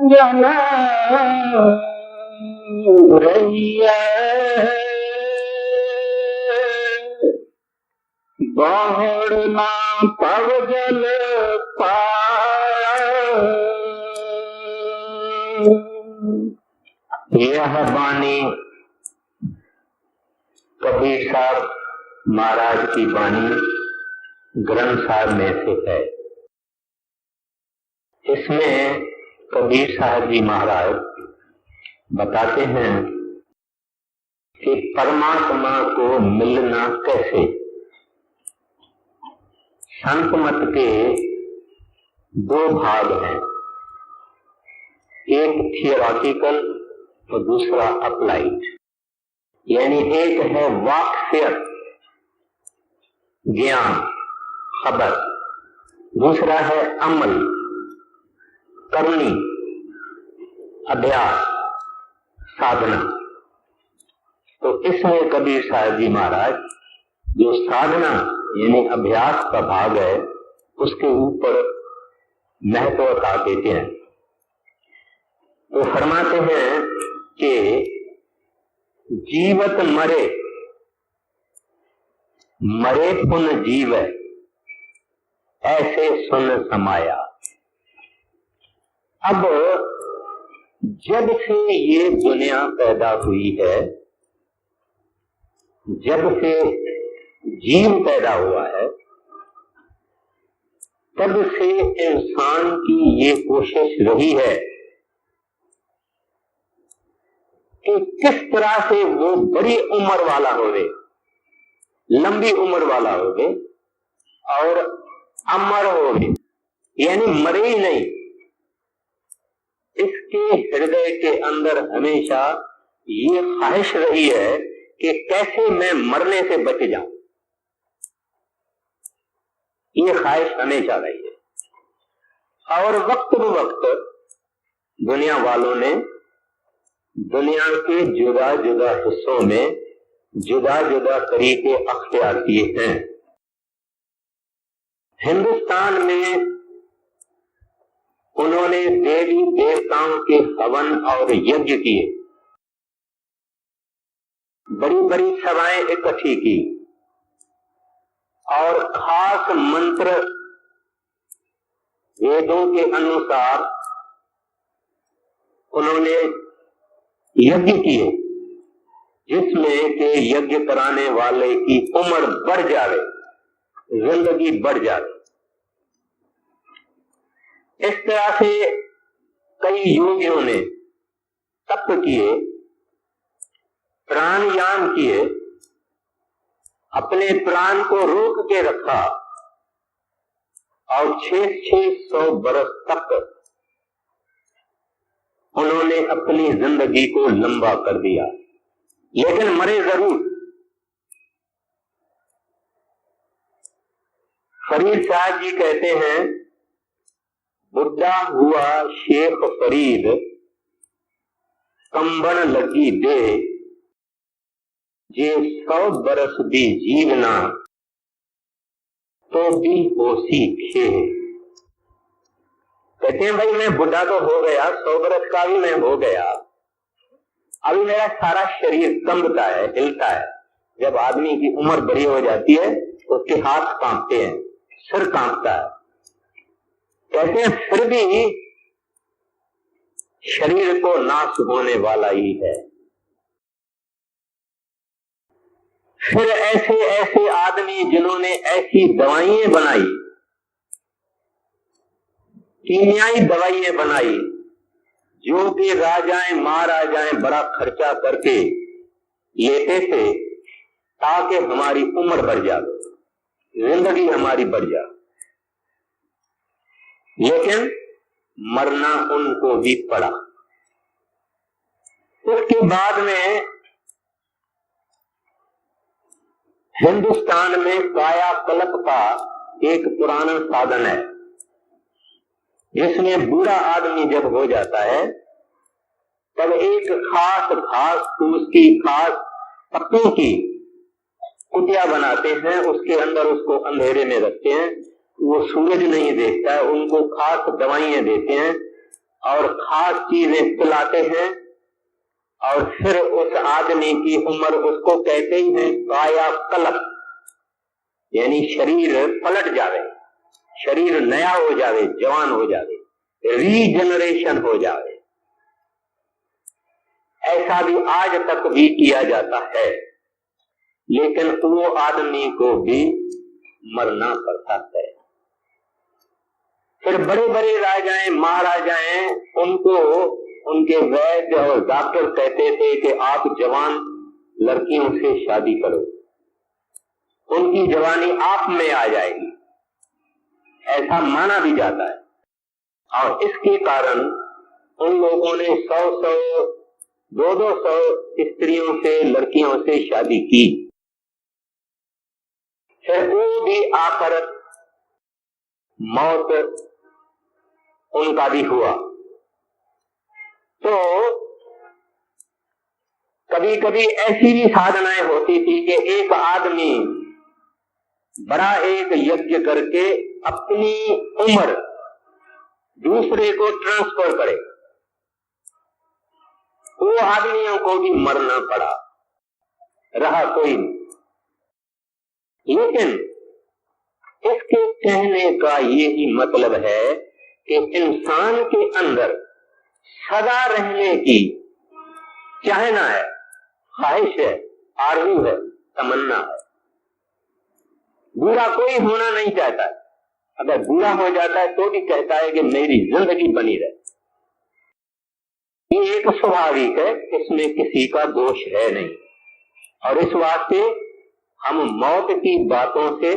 जन रहिया बहुड़ना पव जल पाया। यह वाणी कबीर साहब महाराज की वाणी ग्रंथ साहब में से है। इसमें कबीर साहब जी महाराज बताते हैं कि परमात्मा को मिलना कैसे। संत मत के दो भाग हैं, एक थियोरटिकल और दूसरा अप्लाइड। यानी एक है वाक्य ज्ञान खबर, दूसरा है अमल करनी अभ्यास साधना। तो इसमें कबीर साहब जी महाराज जो साधना यानी अभ्यास का भाग है उसके ऊपर महत्वता देते हैं। तो फरमाते हैं कि जीवत मरे मरे पुन जीव ऐसे सुन समाया। अब जब से ये दुनिया पैदा हुई है, जब से जीव पैदा हुआ है, तब से इंसान की ये कोशिश रही है कि किस तरह से वो बड़ी उम्र वाला होवे, लंबी उम्र वाला होवे और अमर होवे, यानी मरे ही नहीं। इसके हृदय के अंदर हमेशा ये ख्वाहिश रही है कि कैसे मैं मरने से बच जाऊं। ये ख्वाहिश हमेशा रही है और वक्त ब वक्त दुनिया वालों ने दुनिया के जुदा जुदा हिस्सों में जुदा जुदा तरीके अख्तियार किए हैं। हिंदुस्तान में उन्होंने देवी देवताओं के हवन और यज्ञ किए, बड़ी बड़ी सभाएं इकट्ठी की और खास मंत्र वेदों के अनुसार उन्होंने यज्ञ किए, जिसमें के यज्ञ कराने वाले की उम्र बढ़ जाए, जिंदगी बढ़ जाए। इस तरह से कई योगियों ने तप किए, प्राणायाम किए, अपने प्राण को रोक के रखा और 600 बरस तक उन्होंने अपनी जिंदगी को लंबा कर दिया, लेकिन मरे जरूर। फरीद साहब जी कहते हैं, बुढ़ा हुआ शेख फरीद कंबन लगी दे, जे 100 बरस भी जीवना तो भी होशी खे। कहते हैं भाई मैं बुढ़ा तो हो गया, 100 बरस का भी मैं हो गया, अभी मेरा सारा शरीर कंबता है, हिलता है। जब आदमी की उम्र बड़ी हो जाती है उसके हाथ कांपते हैं, सिर कांपता है। कहते हैं फिर भी शरीर को नाश होने वाला ही है। फिर ऐसे ऐसे आदमी जिन्होंने ऐसी दवाइयां बनाई, कीमियाई दवाइयां बनाई, जो कि राजाएं महाराजाएं बड़ा खर्चा करके लेते थे ताकि हमारी उम्र बढ़ जाए, जिंदगी हमारी बढ़ जाए, लेकिन मरना उनको भी पड़ा। उसके बाद में हिंदुस्तान में कायाकल्प का एक पुराना साधन है, जिसमें बूढ़ा आदमी जब हो जाता है तब एक खास घास फूस की, खास पत्तों की कुटिया बनाते हैं, उसके अंदर उसको अंधेरे में रखते हैं, वो सूरज नहीं देखता है, उनको खास दवाइयां देते हैं और खास चीजें पिलाते हैं, और फिर उस आदमी की उम्र, उसको कहते ही हैं कायाकल्प, यानी शरीर पलट जावे, शरीर नया हो जावे, जवान हो जावे, रीजनरेशन हो जावे। ऐसा भी आज तक भी किया जाता है, लेकिन वो आदमी को भी मरना पड़ता है। फिर बड़े बड़े राजाएं, महाराजाएं, उनको उनके वैद्य और डॉक्टर कहते थे कि आप जवान लड़कियों से शादी करो, उनकी जवानी आप में आ जाएगी, ऐसा माना भी जाता है। और इसके कारण उन लोगों ने 100-100, 200 स्त्रियों से, लड़कियों से शादी की। फिर वो भी आकर मौत उनका भी हुआ। तो कभी कभी ऐसी भी साधनाएं होती थी कि एक आदमी बड़ा एक यज्ञ करके अपनी उम्र दूसरे को ट्रांसफर करे, वो आदमियों को भी मरना पड़ा, रहा कोई नहीं। लेकिन इसके कहने का यही मतलब है कि इंसान के अंदर सदा रहने की चाहना है, ख्वाहिश है, आरज़ू है, तमन्ना है। बुरा कोई होना नहीं चाहता है, अगर बुरा हो जाता है तो भी कहता है कि मेरी जिंदगी बनी रहे। ये एक स्वाभाविक है, इसमें किसी का दोष है नहीं। और इस वास्ते हम मौत की बातों से,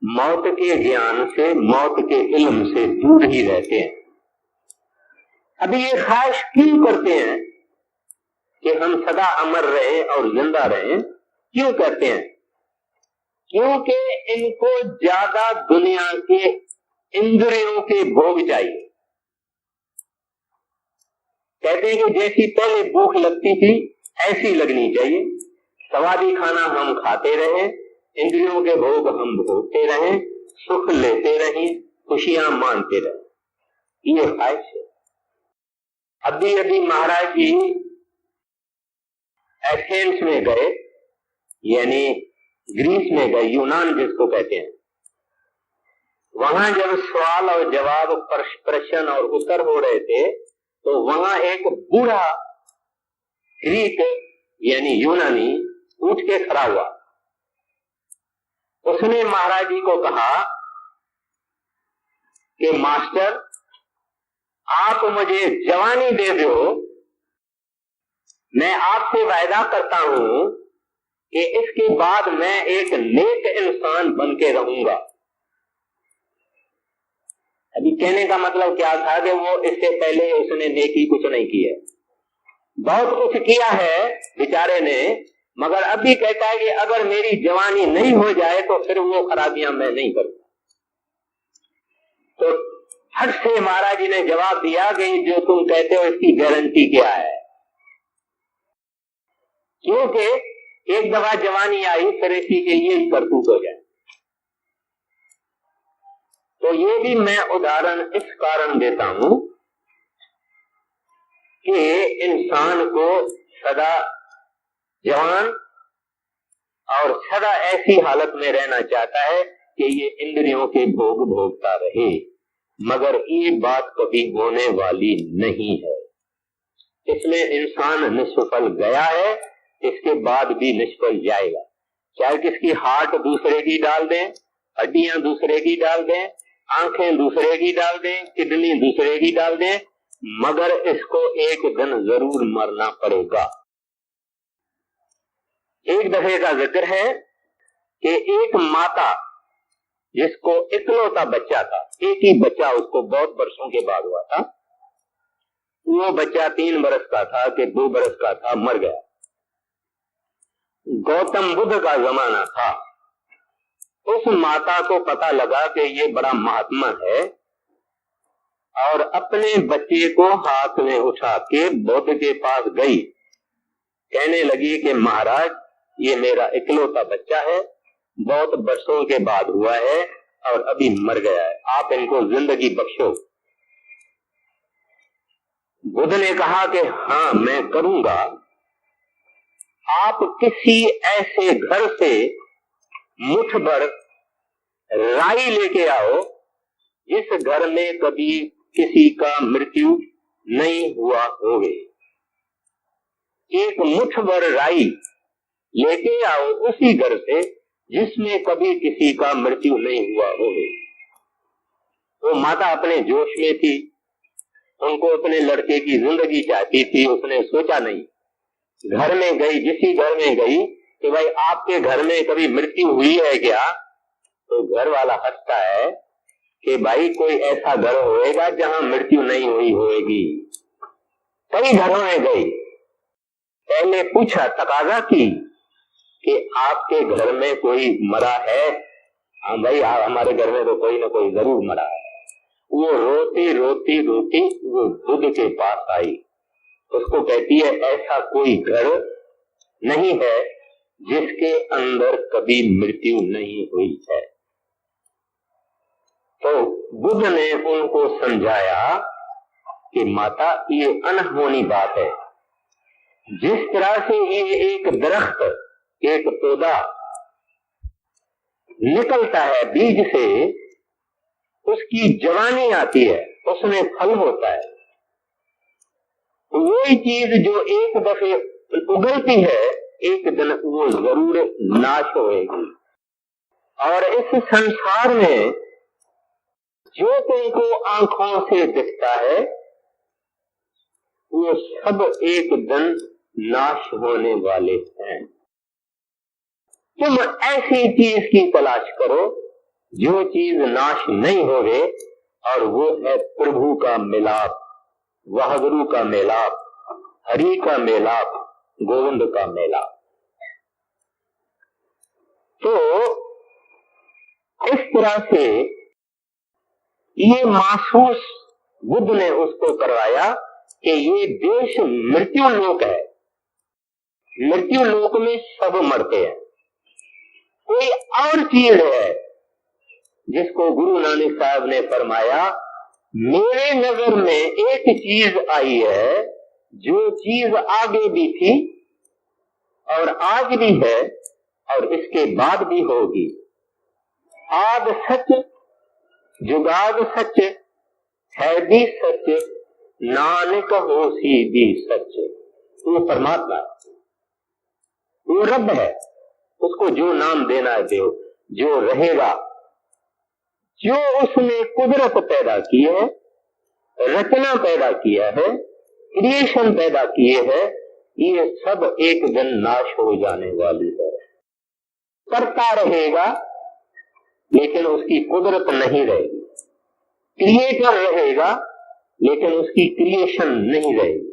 मौत के ज्ञान से, मौत के इल्म से दूर ही रहते हैं। अभी ये ख्वाहिश क्यों करते हैं कि हम सदा अमर रहे और जिंदा रहे? क्यों करते हैं? क्योंकि इनको ज्यादा दुनिया के इंद्रियों के भोग चाहिए। कहते हैं कि जैसी पहले भूख लगती थी ऐसी लगनी चाहिए, स्वादी खाना हम खाते रहें, इंद्रियों के भोग हम भोगते रहें, सुख लेते रहें, खुशियां मानते रहें, ये ख्वाहिश है। अभी अभी महाराज जी एथेंस में गए, यानी ग्रीस में गए, यूनान जिसको कहते हैं। वहां जब सवाल और जवाब, प्रश्न और उत्तर हो रहे थे, तो वहां एक बूढ़ा ग्रीक यानी यूनानी उठ के खड़ा हुआ। उसने महाराज जी को कहा कि मास्टर, आप मुझे जवानी दे दो, मैं आपसे वायदा करता हूं कि इसके बाद मैं एक नेक इंसान बन के रहूंगा। अभी कहने का मतलब क्या था कि वो इससे पहले उसने नेकी कुछ नहीं की है, बहुत कुछ किया है बेचारे ने, मगर अभी कहता है कि अगर मेरी जवानी नहीं हो जाए तो फिर वो खराबियां मैं नहीं करूंगा। तो फट से महाराज जी ने जवाब दिया कि जो तुम कहते हो इसकी गारंटी क्या है? क्योंकि एक दफा जवानी आई फिर इसी के लिए ही करतूत हो जाए। तो ये भी मैं उदाहरण इस कारण देता हूं कि इंसान को सदा जवान और सदा ऐसी हालत में रहना चाहता है कि ये इंद्रियों के भोग भोगता रहे, मगर ये बात कभी होने वाली नहीं है। इसमें इंसान निष्फल गया है, इसके बाद भी निष्फल जाएगा। चाहे किसकी हार्ट दूसरे की डाल दें, हड्डियां दूसरे की डाल दें, आंखें दूसरे की डाल दें, किडनी दूसरे की डाल दें, मगर इसको एक दिन जरूर मरना पड़ेगा। एक दफे का जिक्र है कि एक माता जिसको इकलौता बच्चा था, एक ही बच्चा उसको बहुत वर्षों के बाद हुआ था, वो बच्चा 3 बरस का था कि 2 बरस का था, मर गया। गौतम बुद्ध का जमाना था। उस माता को पता लगा कि ये बड़ा महात्मा है, और अपने बच्चे को हाथ में उठा के बुद्ध के पास गई। कहने लगी कि महाराज, ये मेरा इकलौता बच्चा है, बहुत वर्षों के बाद हुआ है और अभी मर गया है, आप इनको जिंदगी बख्शो। बुद्ध ने कहा कि हाँ मैं करूंगा। आप किसी ऐसे घर से मुट्ठ भर राई लेके आओ जिस घर में कभी किसी का मृत्यु नहीं हुआ होवे। एक मुट्ठ भर राई लेके आओ उसी घर से जिसमें कभी किसी का मृत्यु नहीं हुआ होवे। वो माता अपने जोश में थी, उनको अपने लड़के की जिंदगी चाहती थी। उसने सोचा नहीं, घर में गई, जिसी घर में गई कि भाई आपके घर में कभी मृत्यु हुई है क्या? तो घर वाला हंसता है कि भाई कोई ऐसा घर होएगा जहां मृत्यु नहीं हुई होएगी। कई घरों में गई, पहले पूछा, तकाजा की कि आपके घर में कोई मरा है? हाँ भाई हमारे घर में तो कोई ना कोई जरूर मरा है। वो रोती रोती रोती वो बुद्ध के पास आई, उसको कहती है ऐसा कोई घर नहीं है जिसके अंदर कभी मृत्यु नहीं हुई है। तो बुद्ध ने उनको समझाया कि माता ये अनहोनी बात है। जिस तरह से ये एक दरख्त, एक पौधा निकलता है बीज से, उसकी जवानी आती है, उसमें फल होता है, वही चीज जो एक दफे उगलती है एक दिन वो जरूर नाश होएगी। और इस संसार में जो तुमको आंखों से दिखता है वो सब एक दिन नाश होने वाले हैं। तुम ऐसी चीज की तलाश करो जो चीज नाश नहीं होवे, और वो है प्रभु का मिलाप, वाहगुरु का मिलाप, हरि का मिलाप, गोविंद का मिलाप। तो इस तरह से ये महसूस बुद्ध ने उसको करवाया कि ये देश मृत्यु लोक है, मृत्यु लोक में सब मरते हैं। कोई और चीज है जिसको गुरु नानक साहब ने फरमाया, मेरे नजर में एक चीज आई है जो चीज आगे भी थी और आज भी है और इसके बाद भी होगी। आद सच जुगाद सच है भी सच, नानक होसी भी सच। वो परमात्मा है, वो रब है, उसको जो नाम देना है दो। जो रहेगा, जो उसने कुदरत पैदा की है, रचना पैदा किया है, क्रिएशन पैदा किए है, ये सब एक दिन नाश हो जाने वाली है। करता रहेगा लेकिन उसकी कुदरत नहीं रहेगी, क्रिएटर रहेगा लेकिन उसकी क्रिएशन नहीं रहेगी।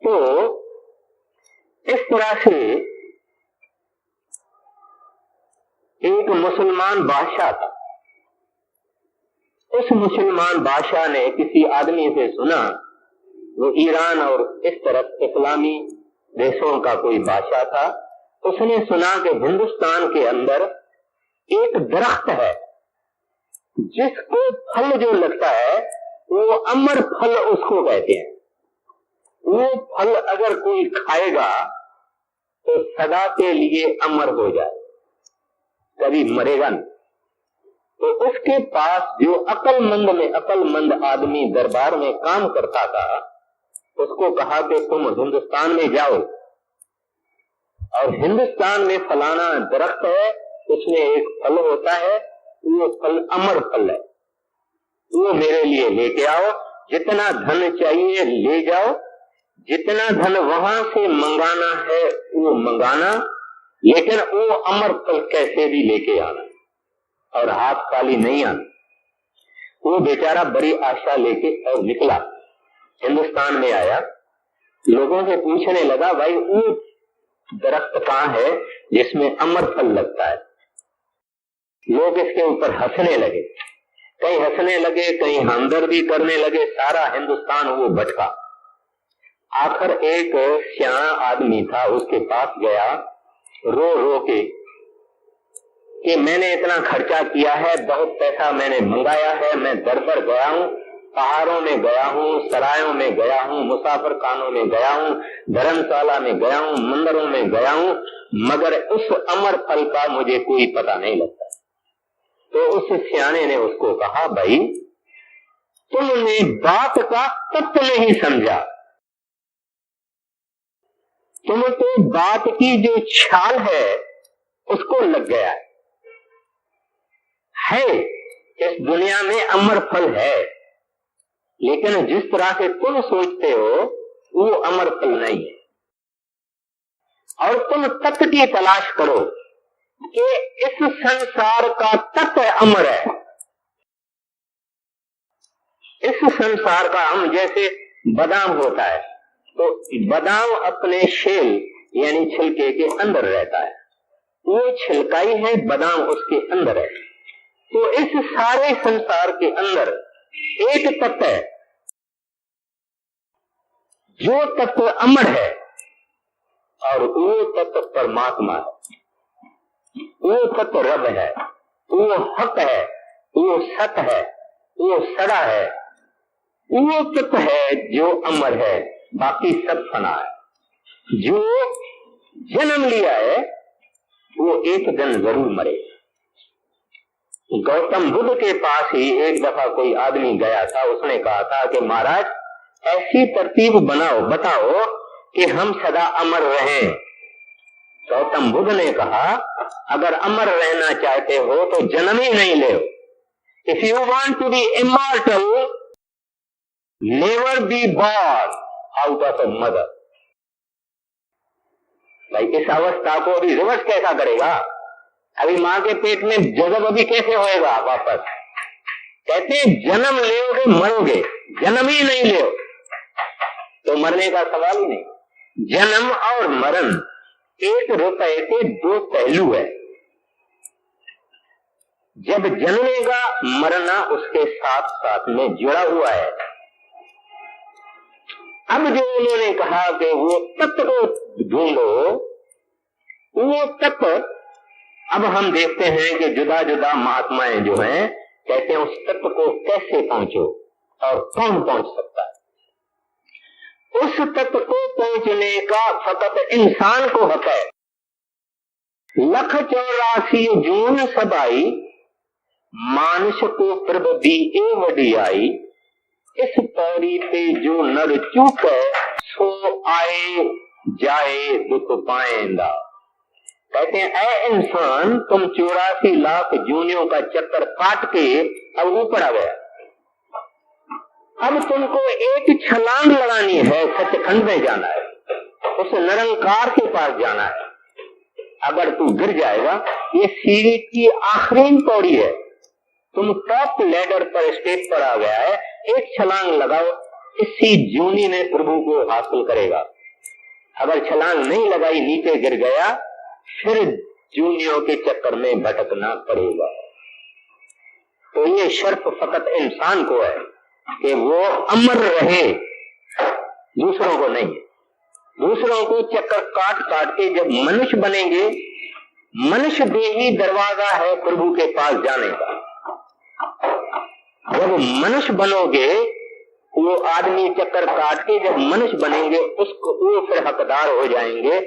तो इस तरह से एक मुसलमान बादशाह था। उस मुसलमान बादशाह ने किसी आदमी से सुना, वो ईरान और इस तरफ इस्लामी देशों का कोई बादशाह था। उसने सुना कि हिंदुस्तान के अंदर एक दरख्त है जिसको फल जो लगता है वो अमर फल उसको कहते हैं। वो फल अगर कोई खाएगा तो सदा के लिए अमर हो जाए, कभी मरेगा नहीं। तो उसके पास जो अक्लमंद आदमी दरबार में काम करता था, उसको कहा कि तुम हिंदुस्तान में जाओ और हिंदुस्तान में फलाना दरख्त है, उसमें एक फल होता है, वो फल अमर फल है, वो मेरे लिए लेके आओ। जितना धन चाहिए ले जाओ, जितना धन वहां से मंगाना है वो मंगाना, लेकिन वो अमर फल कैसे भी लेके आना और हाथ खाली नहीं आना। वो बेचारा बड़ी आशा लेके और निकला, हिंदुस्तान में आया, लोगों से पूछने लगा, भाई वो दरख्त कहाँ है जिसमें अमर फल लगता है? लोग इसके ऊपर हंसने लगे, कहीं हंसने लगे, कहीं हमदर्दी करने लगे, सारा हिंदुस्तान वो भटका। आखिर एक सियाना आदमी था, उसके पास गया रो रो के कि मैंने इतना खर्चा किया है, बहुत पैसा मैंने मंगाया है, मैं दर दर गया हूं पहाड़ों में गया हूँ, सरायों में गया हूँ, मुसाफिर खानों में गया हूँ, धर्मशाला में गया हूँ, मंदिरों में गया हूँ, मगर उस अमर फल का मुझे कोई पता नहीं लगता। तो उस सियाने ने उसको कहा, भाई तुमने बात का तत्व नहीं समझा, तुम तो बात की जो छाल है उसको लग गया है। इस दुनिया में अमर फल है, लेकिन जिस तरह से तुम सोचते हो वो अमर फल नहीं है। और तुम तत्व की तलाश करो कि इस संसार का तत्व अमर है। इस संसार का हम जैसे बादाम होता है, तो बादाम अपने शेल यानी छिलके के अंदर रहता है, वो छिलकाई है, बादाम उसके अंदर है। तो इस सारे संसार के अंदर एक तत्व है, जो तत्व अमर है, और वो तत्व परमात्मा है, वो तत्व रब है, वो हक है, वो सत है, वो सदा है, वो तत्व है जो अमर है, बाकी सब फना है। जो जन्म लिया है वो एक दिन जरूर मरेगा। गौतम बुद्ध के पास ही एक दफा कोई आदमी गया था, उसने कहा था कि महाराज ऐसी तरतीब बनाओ, बताओ कि हम सदा अमर रहें। गौतम बुद्ध ने कहा, अगर अमर रहना चाहते हो तो जन्म ही नहीं ले। If you want to be immortal, never be born out of a mother. भाई इस अवस्था को अभी रिवर्स कैसा करेगा? अभी मां के पेट में जन्म अभी कैसे होएगा वापस? कहते जन्म लेोगे मरोगे, जन्म ही नहीं ले तो मरने का सवाल ही नहीं। जन्म और मरण एक रुपए के दो पहलू है। जब जन्मेगा मरना उसके साथ साथ में जुड़ा हुआ है। अब जो उन्होंने कहा कि वो तत्व को ढूंढो, वो तत्व, अब हम देखते हैं कि जुदा जुदा महात्माएं जो हैं कहते हैं उस तत्व को कैसे पहुंचो और कौन पहुंच सकता है। उस तत्व को पहुंचने का फकत इंसान को हक है। 184 जून सबाई मानुष को प्रभ दी ए वडियाई, इस पौड़ी पे जो नर चूक है सो आए जाए दुख पाएंदा। कहते हैं ऐ इंसान, तुम 84 लाख जूनियों का चक्कर काट के अब ऊपर आ गया। अब तुमको एक छलांग लगानी है, सचखंड में जाना है, उस निरंकार के पास जाना है। अगर तू गिर जाएगा, ये सीढ़ी की आखिरी पौड़ी है, तुम टॉप लेडर पर स्टेज पर आ गया है, एक छलांग लगाओ, इसी जूनी में प्रभु को हासिल करेगा। अगर छलांग नहीं लगाई, नीचे गिर गया, फिर जूनियों के चक्कर में भटकना पड़ेगा। तो ये शर्त फकत इंसान को है कि वो अमर रहे, दूसरों को नहीं। दूसरों को चक्कर काट काट के जब मनुष्य बनेंगे, मनुष्य देही दरवाजा है प्रभु के पास जाने का। जब मनुष्य बनोगे, वो आदमी चक्कर काट के जब मनुष्य बनेंगे, उसको वो फिर हकदार हो जाएंगे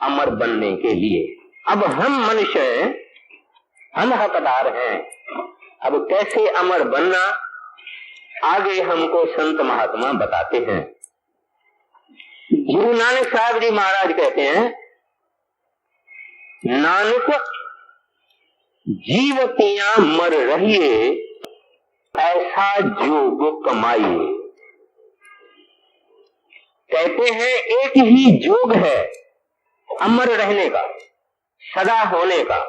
अमर बनने के लिए। अब हम मनुष्य हैं, हम हकदार हैं। अब कैसे अमर बनना, आगे हमको संत महात्मा बताते हैं। गुरु नानक साहब जी महाराज कहते हैं, नानक जीवतियां मर रहिए, ऐसा जोग कमाइए। कहते हैं एक ही जोग है अमर रहने का, सदा होने का,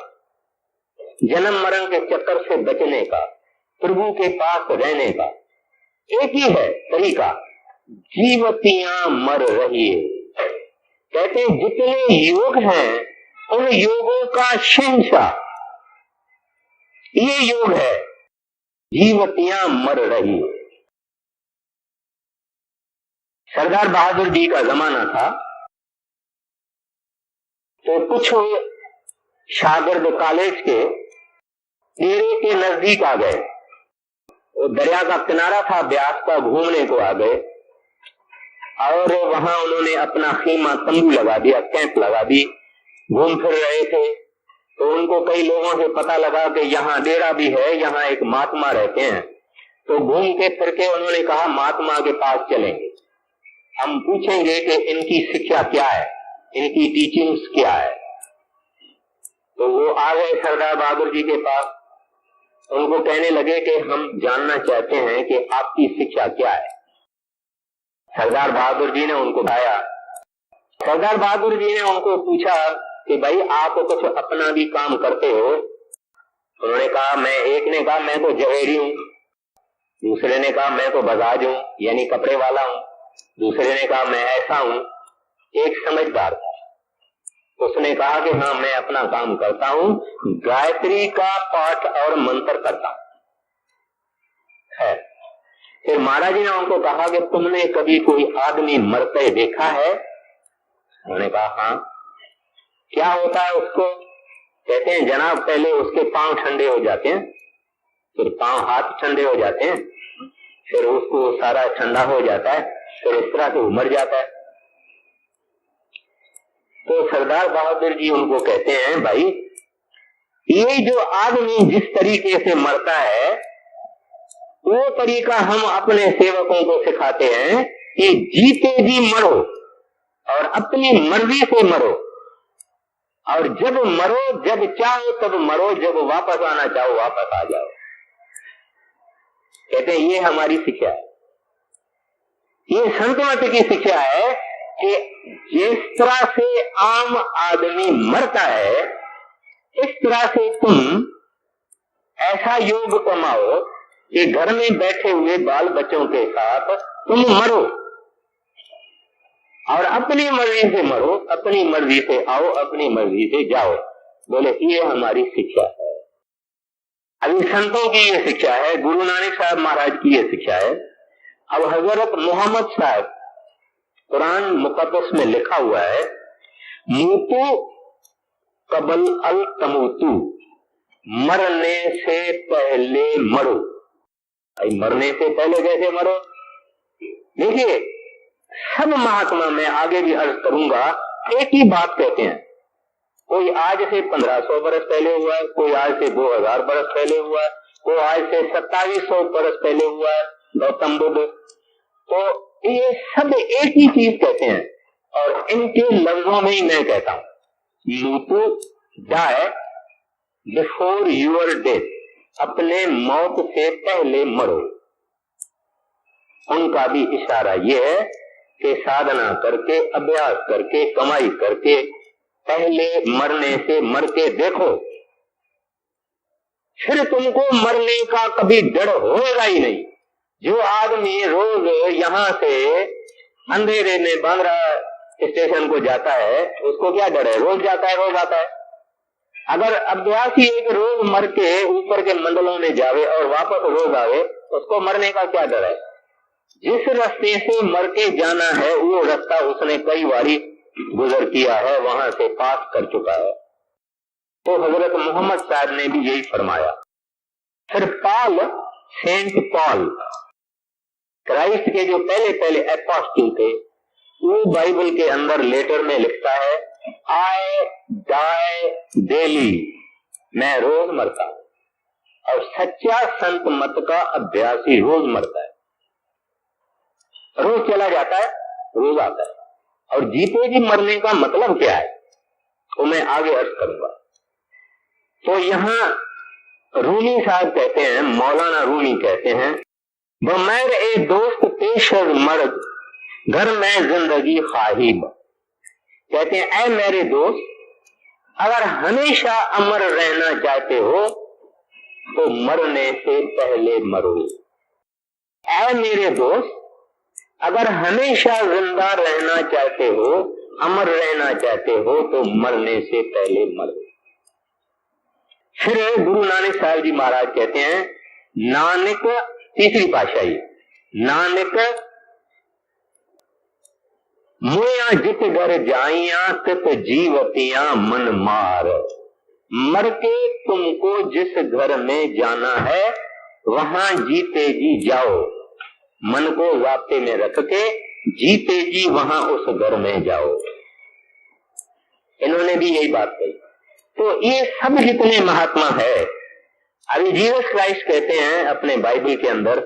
जन्म मरण के चक्कर से बचने का, प्रभु के पास रहने का। एक ही है तरीका, जीवतियां मर रहिए। कहते हैं जितने योग हैं उन योगों का शहंशाह ये योग है, जीवतियां मर रहिए। सरदार बहादुर जी का जमाना था, तो कुछ शागिर्द कॉलेज के डेरे के नजदीक आ गए। वो दरिया का किनारा था ब्यास का, घूमने को आ गए और वहां उन्होंने अपना खीमा तंबू लगा दिया, कैंप लगा दी। घूम फिर रहे थे तो उनको कई लोगों से पता लगा कि यहाँ डेरा भी है, यहाँ एक महात्मा रहते हैं। तो घूम के फिर के उन्होंने कहा महात्मा के पास चलेंगे, हम पूछेंगे कि इनकी शिक्षा क्या है, इनकी टीचिंग्स क्या है। तो वो आ गए सरदार बहादुर जी के पास, उनको कहने लगे कि हम जानना चाहते हैं कि आपकी शिक्षा क्या है। सरदार बहादुर जी ने उनको बताया। सरदार बहादुर जी ने उनको पूछा कि भाई आप कुछ अपना भी काम करते हो? उन्होंने कहा मैं, एक ने कहा मैं तो जवेरी हूँ, दूसरे ने कहा मैं तो बजाज हूँ यानी कपड़े वाला हूँ, दूसरे ने कहा मैं ऐसा हूँ। एक समझदार था, उसने कहा कि हाँ मैं अपना काम करता हूँ, गायत्री का पाठ और मंत्र करता हूँ। फिर महाराज जी ने उनको कहा कि तुमने कभी कोई आदमी मरते देखा है? उन्होंने कहा हाँ। क्या होता है उसको? कहते हैं जनाब पहले उसके पांव ठंडे हो जाते हैं, फिर पांव हाथ ठंडे हो जाते हैं, फिर उसको सारा ठंडा हो जाता है, फिर इस तरह से मर जाता है। तो सरदार बहादुर जी उनको कहते हैं भाई ये जो आदमी जिस तरीके से मरता है वो तरीका हम अपने सेवकों को सिखाते हैं कि जीते जी मरो और अपनी मर्जी से मरो, और जब मरो जब चाहो तब मरो, जब वापस आना चाहो वापस आ जाओ। कहते हैं ये हमारी शिक्षा है, ये संत मत की शिक्षा है कि जिस तरह से आम आदमी मरता है इस तरह से तुम ऐसा योग कमाओ कि घर में बैठे हुए बाल बच्चों के साथ तुम मरो और अपनी मर्जी से मरो, अपनी मर्जी से आओ, अपनी मर्जी से जाओ। बोले ये हमारी शिक्षा है। अभी संतों की ये शिक्षा है, गुरु नानक साहब महाराज की ये शिक्षा है। अब हजरत मोहम्मद साहब कुरान मुकद्दस में लिखा हुआ है मूतु कबल अल तमूतु, मरने से पहले मरो। मरने से पहले कैसे मरो? देखिए सब महात्मा, मैं आगे भी अर्ज करूंगा, एक ही बात कहते हैं। कोई आज से 1500 बरस पहले हुआ है, कोई आज से 2000 बरस पहले हुआ है, कोई आज से 2700 बरस पहले हुआ है गौतम बुद्ध। तो ये सब एक ही चीज कहते हैं और इनके लफ्जों में ही मैं कहता हूं मूतु डाई बिफोर यूर डेथ, अपने मौत से पहले मरो। उनका भी इशारा यह है कि साधना करके, अभ्यास करके, कमाई करके पहले मरने से मर के देखो, फिर तुमको मरने का कभी डर होगा ही नहीं। जो आदमी रोज यहां से अंधेरे में बांद्रा स्टेशन को जाता है उसको क्या डर है? रोज जाता है, रोज आता है। अगर अभ्यासी एक रोज मर के ऊपर के मंडलों में जावे और वापस रोज आवे, उसको मरने का क्या डर है? जिस रास्ते से मर के जाना है वो रास्ता उसने कई बारी गुजर किया है, वहां से पास कर चुका है। तो हजरत मोहम्मद साहब ने भी यही फरमाया। फिर पॉल, सेंट पॉल, क्राइस्ट के जो पहले एपोस्टल थे, वो बाइबल के अंदर लेटर में लिखता है आई डाई डेली, मैं रोज मरता हूं। और सच्चा संत मत का अभ्यासी रोज मरता है, रोज चला जाता है, रोज आता है। और जीते जी मरने का मतलब क्या है वो मैं आगे अर्ज करूंगा। तो यहाँ रूमी साहब कहते हैं, मौलाना रूमी कहते हैं, बमैर ए दोस्त पेशर मर्द घर में जिंदगी ख्वाहिब। कहते हैं ऐ मेरे दोस्त, अगर हमेशा अमर रहना चाहते हो तो मरने से पहले मरो। ऐ मेरे दोस्त, अगर हमेशा जिंदा रहना चाहते हो, अमर रहना चाहते हो तो मरने से पहले मरो। फिर गुरु नानक साहब जी महाराज कहते हैं, नानक, तीसरी पातशाही, नानक मुया जित घर जाइया तित जीवतियां मन मार। मर के तुमको जिस घर में जाना है वहां जीते जी जाओ, मन को जाप्ते में रख के जीते जी वहां उस घर में जाओ। इन्होंने भी यही बात कही। तो ये सब जितने महात्मा है, अभी जीसस क्राइस्ट कहते हैं अपने बाइबल के अंदर,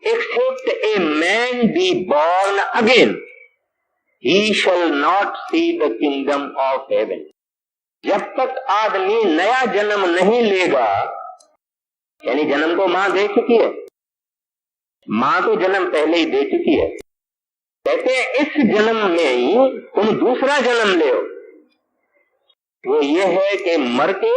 except a man be born again he shall not see the kingdom of heaven. जब तक आदमी नया जन्म नहीं लेगा, यानी जन्म तो मां दे चुकी है, मां तो जन्म पहले ही दे चुकी है, कहते हैं इस जन्म में ही तुम दूसरा जन्म ले। वो ये है कि मर के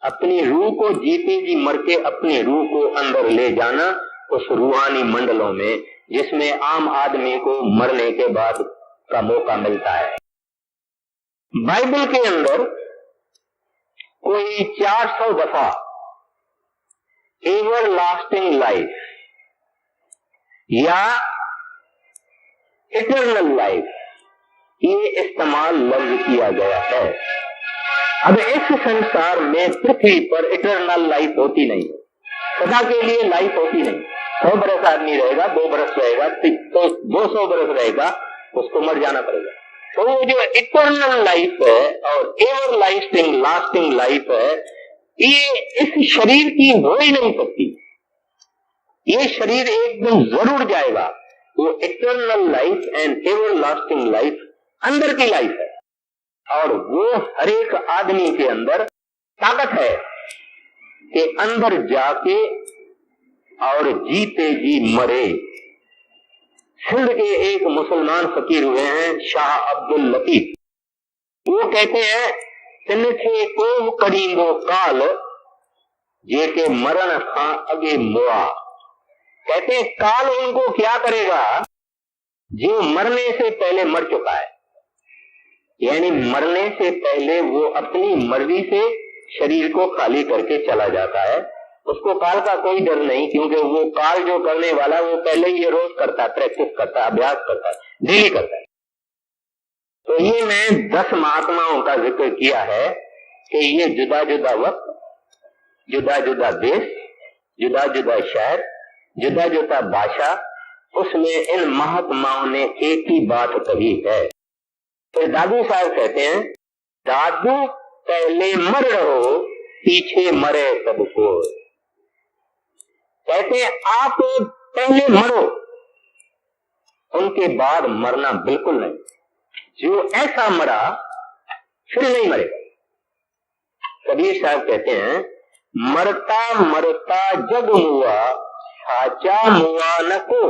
अपनी रूह को, जीते जी मर के अपनी रूह को अंदर ले जाना उस रूहानी मंडलों में, जिसमें आम आदमी को मरने के बाद का मौका मिलता है। बाइबल के अंदर कोई 400 दफा एवर लास्टिंग लाइफ या इटरनल लाइफ ये इस्तेमाल लफ्ज किया गया है। अब इस संसार में पृथ्वी पर इटरनल लाइफ होती नहीं, सदा के लिए लाइफ होती नहीं। 100 बरस आदमी रहेगा, 2 बरस रहेगा, तो 200 बरस रहेगा, उसको मर जाना पड़ेगा। तो वो जो इटरनल लाइफ है और एवर लास्टिंग लाइफ है, ये इस शरीर की हो ही नहीं सकती। ये शरीर एक दिन जरूर जाएगा। वो eternal life and ever lasting life अंदर की लाइफ है, और वो हर एक आदमी के अंदर ताकत है कि अंदर जाके और जीते जी मरे। सिंध के एक मुसलमान फकीर हुए हैं शाह अब्दुल लतीफ, वो कहते हैं तिनखे को करीबो काल जे के मरण खां अगे मुआ। कहते हैं काल उनको क्या करेगा जो मरने से पहले मर चुका है, यानी मरने से पहले वो अपनी मर्जी से शरीर को खाली करके चला जाता है। उसको काल का कोई डर नहीं, क्योंकि वो काल जो करने वाला वो पहले ही ये रोज करता है, प्रैक्टिस करता है, अभ्यास करता है, डेली करता है। तो ये मैं 10 महात्माओं का जिक्र किया है कि ये जुदा जुदा वक्त, जुदा जुदा देश, जुदा जुदा शहर, जुदा जुदा भाषा, उसमें इन महात्माओं ने एक ही बात कही है। तो दादू साहब कहते हैं, दादू पहले मर रहो पीछे मरे सबको। कहते हैं आप पहले मरो, उनके बाद मरना बिल्कुल नहीं। जो ऐसा मरा फिर नहीं मरेगा। कबीर साहब कहते हैं, मरता मरता जग मुआ साचा मुआ न को,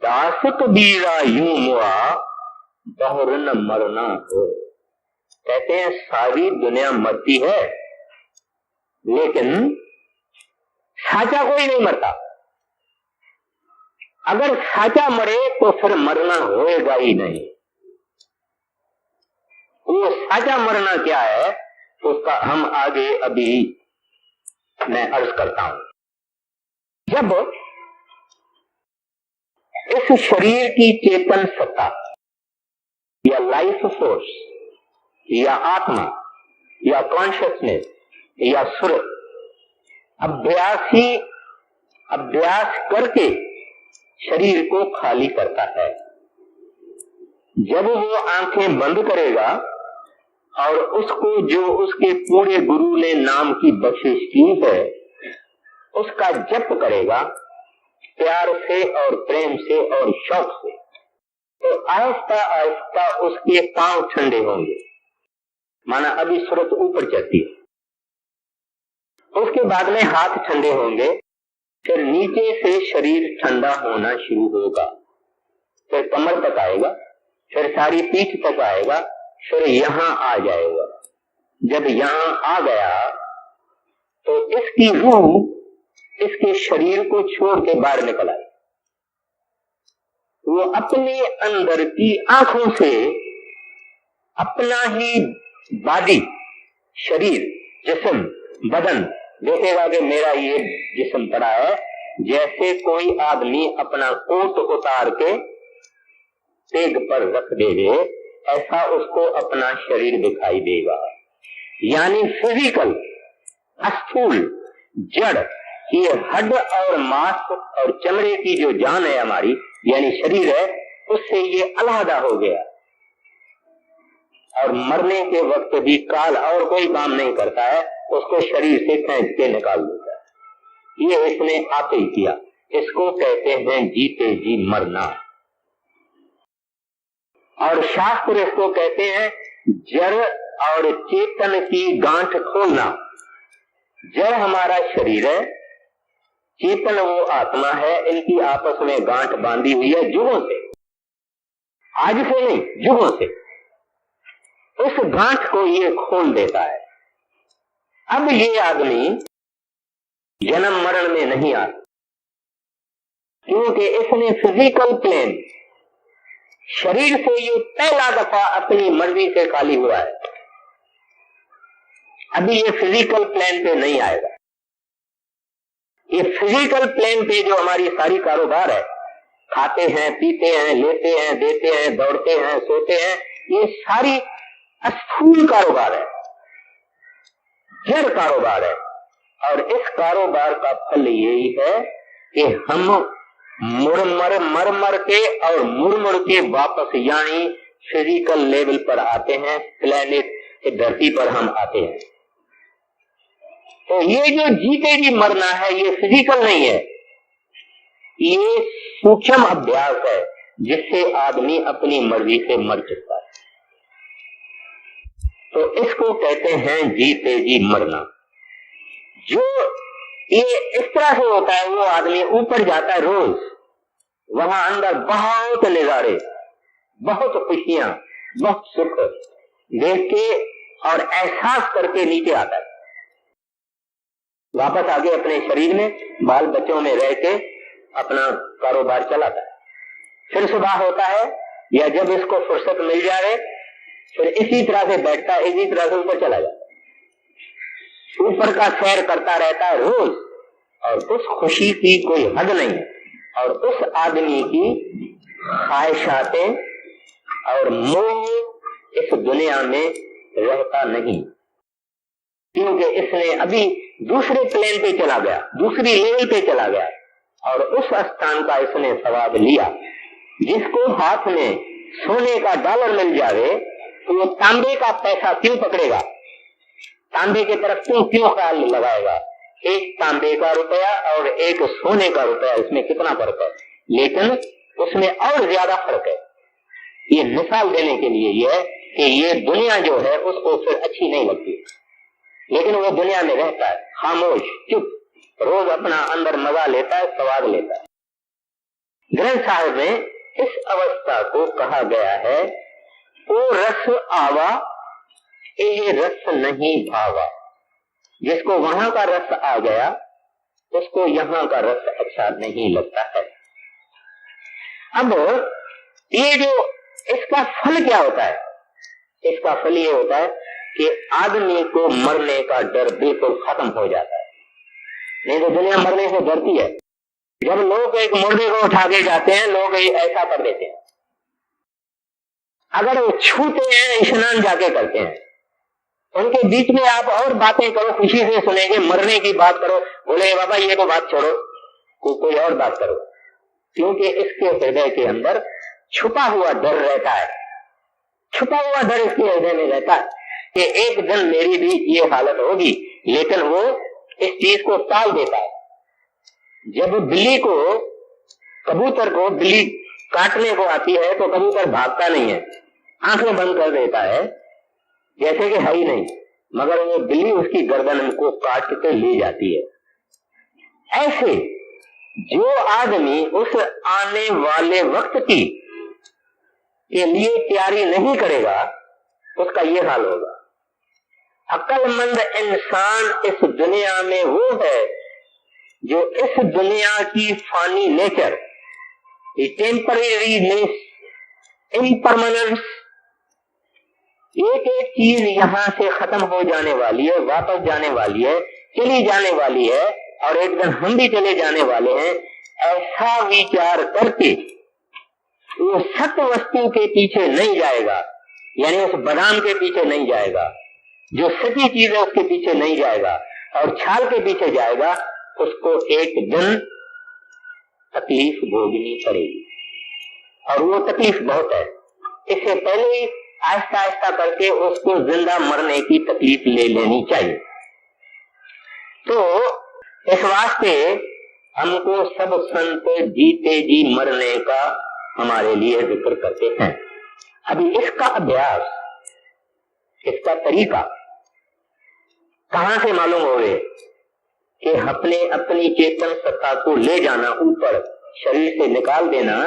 दास कबीरा यूं मुआ बहुर न मरना हो। कहते हैं सारी दुनिया मरती है, लेकिन साचा कोई नहीं मरता। अगर साचा मरे तो फिर मरना होएगा ही नहीं। वो साचा मरना क्या है उसका हम आगे अभी मैं अर्ज करता हूं। जब इस शरीर की चेतन सत्ता या लाइफ फोर्स या आत्मा या कॉन्शियसनेस या सुर अभ्यास करके शरीर को खाली करता है, जब वो आंखें बंद करेगा और उसको जो उसके पूरे गुरु ने नाम की बख्शिश की है उसका जप करेगा प्यार से और प्रेम से और शौक से, तो आहिस्ता आहिस्ता उसके पांव ठंडे होंगे। माना अभी सूरत ऊपर चढ़ती है, उसके बाद में हाथ ठंडे होंगे, फिर नीचे से शरीर ठंडा होना शुरू होगा, फिर कमर तक आएगा, फिर सारी पीठ तक आएगा, फिर यहां आ जाएगा। जब यहां आ गया तो इसकी रूह इसके शरीर को छोड़ के बाहर निकल आई। वो अपने अंदर की आंखों से अपना ही बॉडी, शरीर, जिस्म, बदन देखेगा कि मेरा ये जिस्म पड़ा है। जैसे कोई आदमी अपना कोट उतार के तेग पर रख देवे, ऐसा उसको अपना शरीर दिखाई देगा। यानी फिजिकल, स्थूल, जड़ ये हड्ड और मांस और चमड़े की जो जान है हमारी, यानी शरीर है, उससे ये अलहदा हो गया और मरने के वक्त भी काल और कोई काम नहीं करता है, उसको शरीर से खींच के निकाल देता है। ये इसने आप ही किया। इसको कहते हैं जीते जी मरना। और शास्त्र इसको कहते हैं जड़ और चेतन की गांठ खोलना। जड़ हमारा शरीर है, चेतन वो आत्मा है, इनकी आपस में गांठ बांधी हुई है जुगों से, आज से नहीं, जुगों से। उस गांठ को ये खोल देता है। अब ये आदमी जन्म मरण में नहीं आता, क्योंकि इसने फिजिकल प्लेन शरीर से ये पहला दफा अपनी मर्जी से खाली हुआ है। अभी ये फिजिकल प्लेन पे नहीं आएगा। ये फिजिकल प्लेन पे जो हमारी सारी कारोबार है, खाते हैं, पीते हैं, लेते हैं, देते हैं, दौड़ते हैं, सोते हैं, ये सारी स्थूल कारोबार है, जड़ कारोबार है। और इस कारोबार का फल यही है कि हम मर मर के और मुड़ के वापस यानी फिजिकल लेवल पर आते हैं, प्लेनेट धरती पर हम आते हैं। तो ये जो जीते जी मरना है, ये फिजिकल नहीं है, ये सूक्ष्म अभ्यास है जिससे आदमी अपनी मर्जी से मर चुका है। तो इसको कहते हैं जीते जी मरना। जो ये इस तरह से होता है, वो आदमी ऊपर जाता है रोज, वहां अंदर बहुत नजारे, बहुत खुशियां, बहुत सुख देख के और एहसास करके नीचे आता है, वापस आगे अपने शरीर में बाल बच्चों में रह के अपना कारोबार चलाता है। फिर सुबह होता है या जब इसको फुर्सत मिल जाए फिर इसी तरह से बैठता है, इसी तरह से ऊपर चला जाता है, ऊपर का सैर करता रहता है रोज, और उस खुशी की कोई हद नहीं। और उस आदमी की ख्वाहिशातें और मोह इस दुनिया में रहता नहीं, क्योंकि इसने अभी दूसरे प्लेन पे चला गया, दूसरी लेवल पे चला गया, और उस स्थान का इसने स्वाद लिया। जिसको हाथ में सोने का डॉलर मिल जावे तो वो तांबे का पैसा क्यों पकड़ेगा, तांबे की तरफ क्यों ख्याल लगाएगा। एक तांबे का रुपया और एक सोने का रुपया, इसमें कितना फर्क है, लेकिन उसमें और ज्यादा फर्क है। ये मिसाल देने के लिए ये है कि ये दुनिया जो है उसको फिर अच्छी नहीं लगती, लेकिन वो दुनिया में रहता है खामोश चुप, रोज अपना अंदर मजा लेता है, स्वाद लेता है। ग्रंथ साहब में इस अवस्था को कहा गया है ओ रस आवा ये रस नहीं भावा। जिसको वहां का रस आ गया उसको यहाँ का रस अच्छा नहीं लगता है। अब ये जो इसका फल क्या होता है, इसका फल ये होता है कि आदमी को मरने का डर बिल्कुल खत्म हो जाता है। नहीं तो दुनिया मरने से डरती है। जब लोग एक मुर्दे को उठा के जाते हैं, लोग ऐसा कर देते हैं, अगर वो छूते हैं स्नान जाके करते हैं, उनके बीच में आप और बातें करो, खुशी से सुनेंगे, मरने की बात करो, बोले बाबा ये तो बात छोड़ो, कोई और बात करो, क्योंकि इसके हृदय के अंदर छुपा हुआ डर रहता है, छुपा हुआ डर इसके हृदय में रहता है कि एक दिन मेरी भी ये हालत होगी। लेकिन वो इस चीज को टाल देता है। जब बिल्ली को, कबूतर को बिल्ली काटने को आती है तो कबूतर भागता नहीं है, आंखें बंद कर देता है जैसे कि है ही नहीं, मगर वो बिल्ली उसकी गर्दन को काट के ले जाती है। ऐसे जो आदमी उस आने वाले वक्त की के लिए तैयारी नहीं करेगा उसका ये हाल होगा। अक्लमंद इंसान इस दुनिया में वो है जो इस दुनिया की फानी नेचर, टेम्परेरीनेस, इम्परमानेंस, एक एक चीज यहाँ से खत्म हो जाने वाली है, वापस जाने वाली है, चली जाने वाली है, और एक दिन हम भी चले जाने वाले हैं, ऐसा विचार करके वो सत्य वस्तु के पीछे नहीं जाएगा, यानी उस बादाम के पीछे नहीं जाएगा, जो सच्ची चीज है उसके पीछे नहीं जाएगा, और छाल के पीछे जाएगा, उसको एक दिन तकलीफ भोगनी पड़ेगी, और वो तकलीफ बहुत है। इससे पहले ही आहिस्ता आहिस्ता करके उसको जिंदा मरने की तकलीफ ले लेनी चाहिए। तो इस वास्ते हमको सब संत जीते जी मरने का हमारे लिए जिक्र करते हैं। अभी इसका अभ्यास, इसका तरीका कहां से मालूम होवे कि अपनी चेतन सत्ता को ले जाना ऊपर, शरीर से निकाल देना,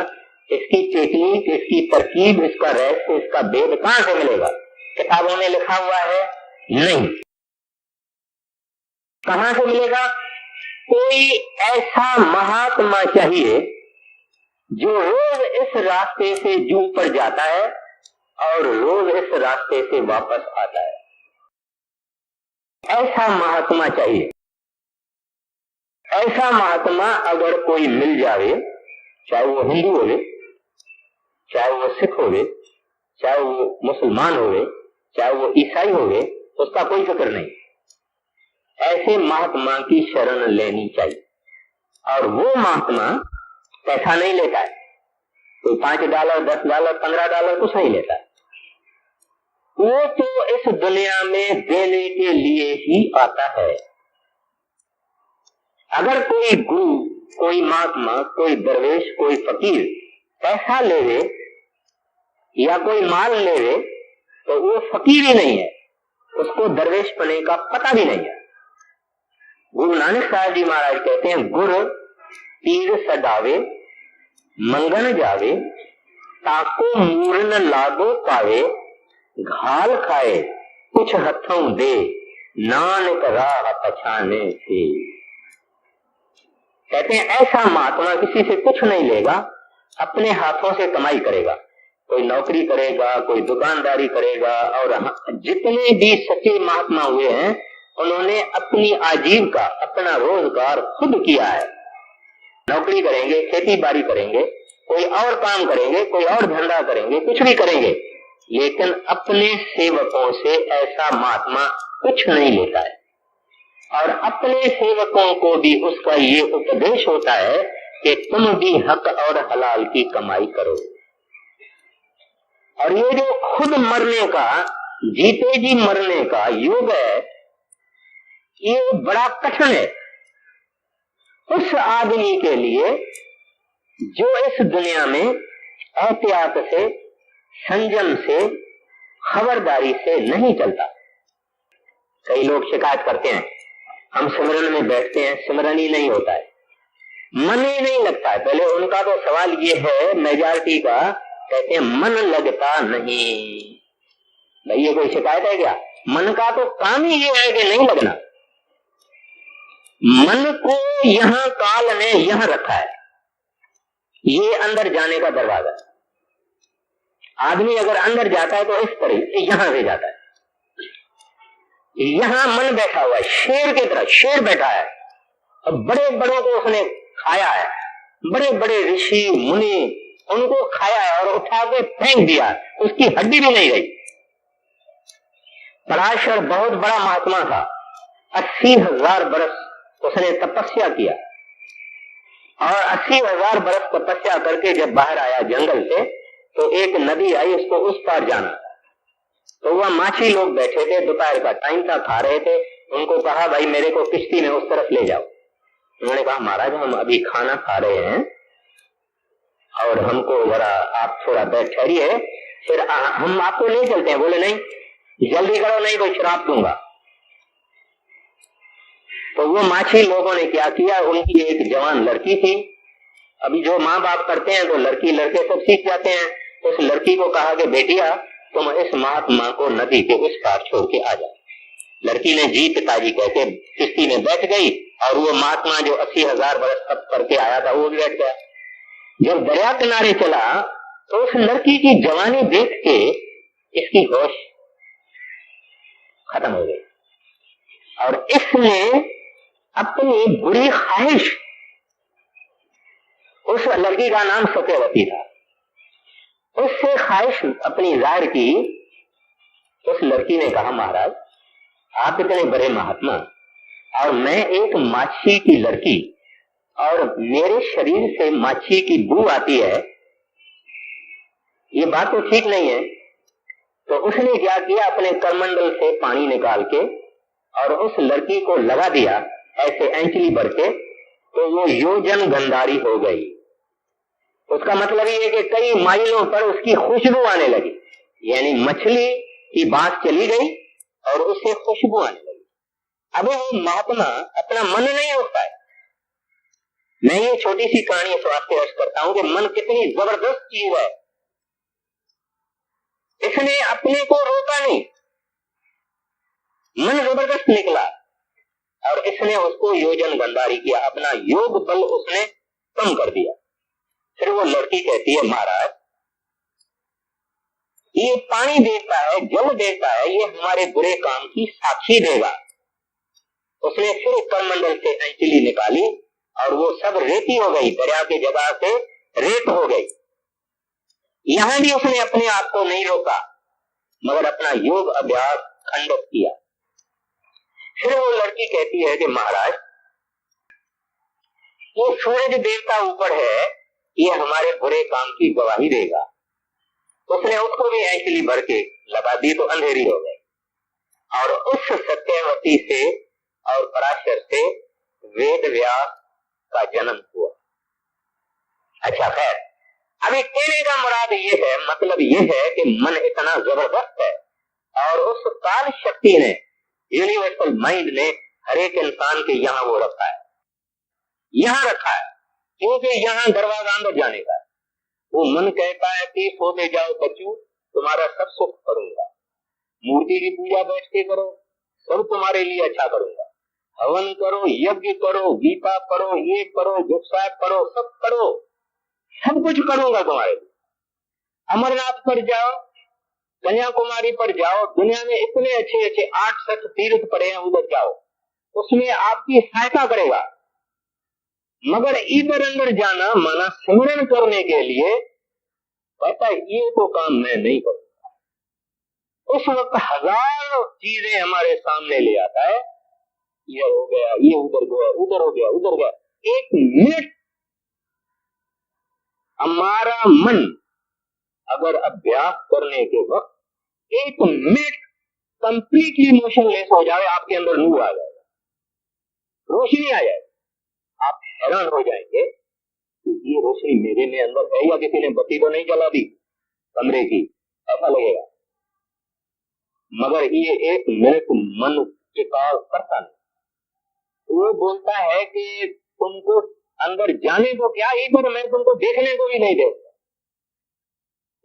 इसकी टेक्निक, इसकी तरकीब, इसका रहस्य, इसका भेद कहां से मिलेगा? किताबों में लिखा हुआ है? नहीं। कहां से मिलेगा? कोई ऐसा महात्मा चाहिए जो रोज इस रास्ते से जू पर जाता है और रोज इस रास्ते से वापस आता है। ऐसा महात्मा चाहिए। ऐसा महात्मा अगर कोई मिल जावे, चाहे वो हिंदू होवे, चाहे वो सिख होवे, चाहे वो मुसलमान होवे, चाहे वो ईसाई होवे, उसका कोई फिक्र नहीं। ऐसे महात्मा की शरण लेनी चाहिए। और वो महात्मा पैसा नहीं लेता है, कोई $5, $10, $15 कुछ नहीं लेता है। वो तो इस दुनिया में देने के लिए ही आता है। अगर कोई गुरु, कोई महात्मा, कोई दरवेश, कोई फकीर पैसा लेवे या कोई माल लेवे तो वो फकीर ही नहीं है, उसको दरवेश पने का पता भी नहीं है। गुरु नानक साहब जी महाराज कहते हैं, गुर पीर सदावे मंगन जावे, ताको मूरन लागो पावे, घाल खाए कुछ हथों दे, नानक राह पछाने से। कहते हैं ऐसा महात्मा किसी से कुछ नहीं लेगा, अपने हाथों से कमाई करेगा। कोई नौकरी करेगा, कोई दुकानदारी करेगा, और जितने भी सच्चे महात्मा हुए हैं उन्होंने अपनी आजीविका, अपना रोजगार खुद किया है। नौकरी करेंगे, खेती बाड़ी करेंगे, कोई और काम करेंगे, कोई और धंधा करेंगे, कुछ भी करेंगे, लेकिन अपने सेवकों से ऐसा महात्मा कुछ नहीं लेता है। और अपने सेवकों को भी उसका ये उपदेश होता है कि तुम भी हक और हलाल की कमाई करो। और ये जो खुद मरने का, जीते जी मरने का योग है, ये बड़ा कठिन है उस आदमी के लिए जो इस दुनिया में एहतियात से, संयम से, खबरदारी से नहीं चलता। कई लोग शिकायत करते हैं, हम सिमरन में बैठते हैं, सिमरन ही नहीं होता है, मन ही नहीं लगता है। पहले उनका तो सवाल ये है मेजॉरिटी का, कहते हैं मन लगता नहीं। भाई ये कोई शिकायत है क्या? मन का तो काम ही ये है कि नहीं लगना। मन को यहाँ काल ने यहाँ रखा है, ये अंदर जाने का दरवाजा। आदमी अगर अंदर जाता है तो इस तरह यहां से जाता है। यहां मन बैठा हुआ है, शेर की तरह शेर बैठा है, और बड़े बड़ों को उसने खाया है, बड़े बड़े ऋषि मुनि उनको खाया है और उठा के फेंक दिया, उसकी हड्डी भी नहीं रही। पराशर बहुत बड़ा महात्मा था, 80,000 बरस उसने तपस्या किया, और 80,000 बरस तपस्या करके जब बाहर आया जंगल से, तो एक नदी आई, उसको उस पार जाना था। तो वह माछी लोग बैठे थे, दोपहर का टाइम था, खा रहे थे। उनको कहा भाई मेरे को किश्ती में उस तरफ ले जाओ। उन्होंने कहा महाराज हम अभी खाना खा रहे हैं और हमको जरा आप थोड़ा बैठ ठहरिए, फिर हम आपको ले चलते हैं। बोले नहीं जल्दी करो, नहीं तो श्राप दूंगा। तो वो माछी लोगों ने क्या किया, उनकी एक जवान लड़की थी। अभी जो माँ बाप करते हैं तो लड़की लड़के सब सीख जाते हैं। उस लड़की को कहा कि बेटिया तुम इस महात्मा को नदी के उस पार छोड़ के आ जाओ। लड़की ने जी पिताजी कहते किश्ती में बैठ गई, और वो महात्मा जो 80,000 बरस तप करके आया था वो भी बैठ गया। जब दरिया किनारे चला तो उस लड़की की जवानी देख के इसकी होश खत्म हो गई, और इसने अपनी बुरी ख्वाहिश, उस लड़की का नाम सत्यवती था, उससे ख्वाहिश अपनी जाहिर की। उस लड़की ने कहा महाराज आप इतने बड़े महात्मा, और मैं एक माछी की लड़की और मेरे शरीर से माछी की बू आती है, ये बात तो ठीक नहीं है। तो उसने क्या किया, अपने करमंडल से पानी निकाल के और उस लड़की को लगा दिया ऐसे एंचली भर के, तो वो योजन गंधारी हो गई। उसका मतलब ये है कि कई माइलों पर उसकी खुशबू आने लगी, यानी मछली की बात चली गई और उससे खुशबू आने लगी। अब वो महात्मा अपना मन नहीं रोक पाए। मैं ये छोटी सी कहानी इस वास्ते अर्ज करता हूं कि मन कितनी जबरदस्त चीज है। इसने अपने को रोका नहीं, मन जबरदस्त निकला और इसने उसको योजन गंधारी किया, अपना योग बल उसने कम कर दिया। फिर वो लड़की कहती है, महाराज ये पानी देता है, जल देता है, ये हमारे बुरे काम की साक्षी देगा। उसने फिर करमंडल से अंचली निकाली और वो सब रेती हो गई, दरिया की जगह से रेत हो गई। यहां भी उसने अपने आप को नहीं रोका मगर अपना योग अभ्यास खंडित किया। फिर वो लड़की कहती है कि महाराज ये सूरज देवता ऊपर है, ये हमारे बुरे काम की गवाही देगा। उसने उसको भी ऐंचली भर के लगा दी तो अंधेरी हो गई और उस सत्यवती से और पराशर से वेद व्यास का जन्म हुआ। अच्छा खैर, अभी कहने का मुराद ये है, मतलब ये है कि मन इतना जबरदस्त है और उस काल शक्ति ने, यूनिवर्सल माइंड ने हर एक इंसान के यहाँ वो रखा है, यहाँ रखा है, क्योंकि यहाँ दरवाजा अंदर जाने का है। वो मन कहता है कि सोते जाओ बच्चों, तुम्हारा सब सुख करूंगा, मूर्ति की पूजा बैठ के करो, सब तुम्हारे लिए अच्छा करूंगा, हवन करो, यज्ञ करो, गीता पढ़ो, ये करो, जपसाप करो, सब करो, सब कुछ करूंगा तुम्हारे लिए। अमरनाथ पर जाओ, कन्याकुमारी पर जाओ, दुनिया में इतने अच्छे अच्छे 8 सच तीर्थ पड़े हैं, उधर जाओ, उसमें आपकी सहायता करेगा। मगर इधर अंदर जाना माना सिमरन करने के लिए, कहता ये तो काम मैं नहीं करूंगा। उस वक्त हजारों चीजें हमारे सामने ले आता है, ये हो गया, ये उधर गया, उधर हो गया, उधर गया। एक मिनट हमारा मन अगर अभ्यास करने के वक्त एक मिनट कंप्लीटली मोशनलेस हो जाए, आपके अंदर नूर आ जाएगा, रोशनी आ जाएगी। आप हैरान हो जाएंगे कि ये रोशनी मेरे में अंदर है या किसी ने बत्ती तो नहीं जला दी कमरे की, ऐसा लगेगा। मगर ये एक मिनट मन टिकाव करता नहीं। वो बोलता है कि तुमको अंदर जाने को क्या, एक बार मैं तुमको देखने को भी नहीं दूंगा।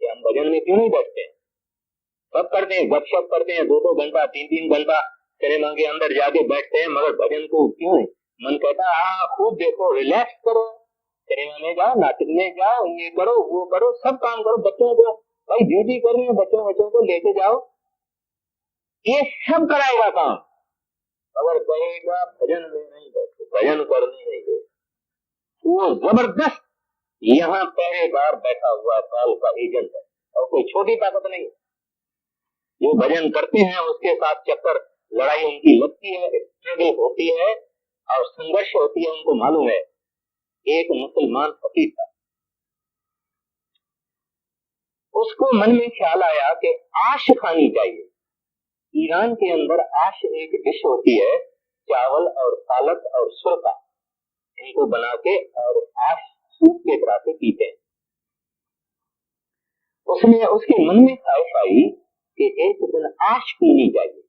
हम भजन में क्यों नहीं बैठते हैं? सब करते हैं, गपशप करते हैं, 2-2 घंटा 3-3 घंटा सिनेमा के अंदर जाके बैठते हैं, मगर भजन को क्यों नहीं? मन कहता है खूब देखो, रिलैक्स करो, सिनेमा में जाओ, नाटक में जाओ, ये करो, वो करो, सब काम करो। बच्चों को भाई ड्यूटी करनी है, बच्चों को लेके जाओ, ये सब कराएगा काम, अगर कहेगा भजन में नहीं बैठो, भजन करने नहीं दे। वो जबरदस्त यहाँ पहले बार बैठा हुआ काल का एजेंट है और कोई छोटी ताकत नहीं। जो भजन करते हैं उसके साथ चक्कर लड़ाई उनकी लगती है, स्ट्रगल होती है और संघर्ष होती है, उनको मालूम है। एक मुसलमान फकीर था, उसको मन में ख्याल आया कि आश खानी चाहिए। ईरान के अंदर आश एक डिश होती है, चावल और पालक और सुरका, इनको बना के और आश सूप के तरह से पीते हैं। उसने उसके मन में ख्वाहिश आई कि एक दिन आश पीनी चाहिए।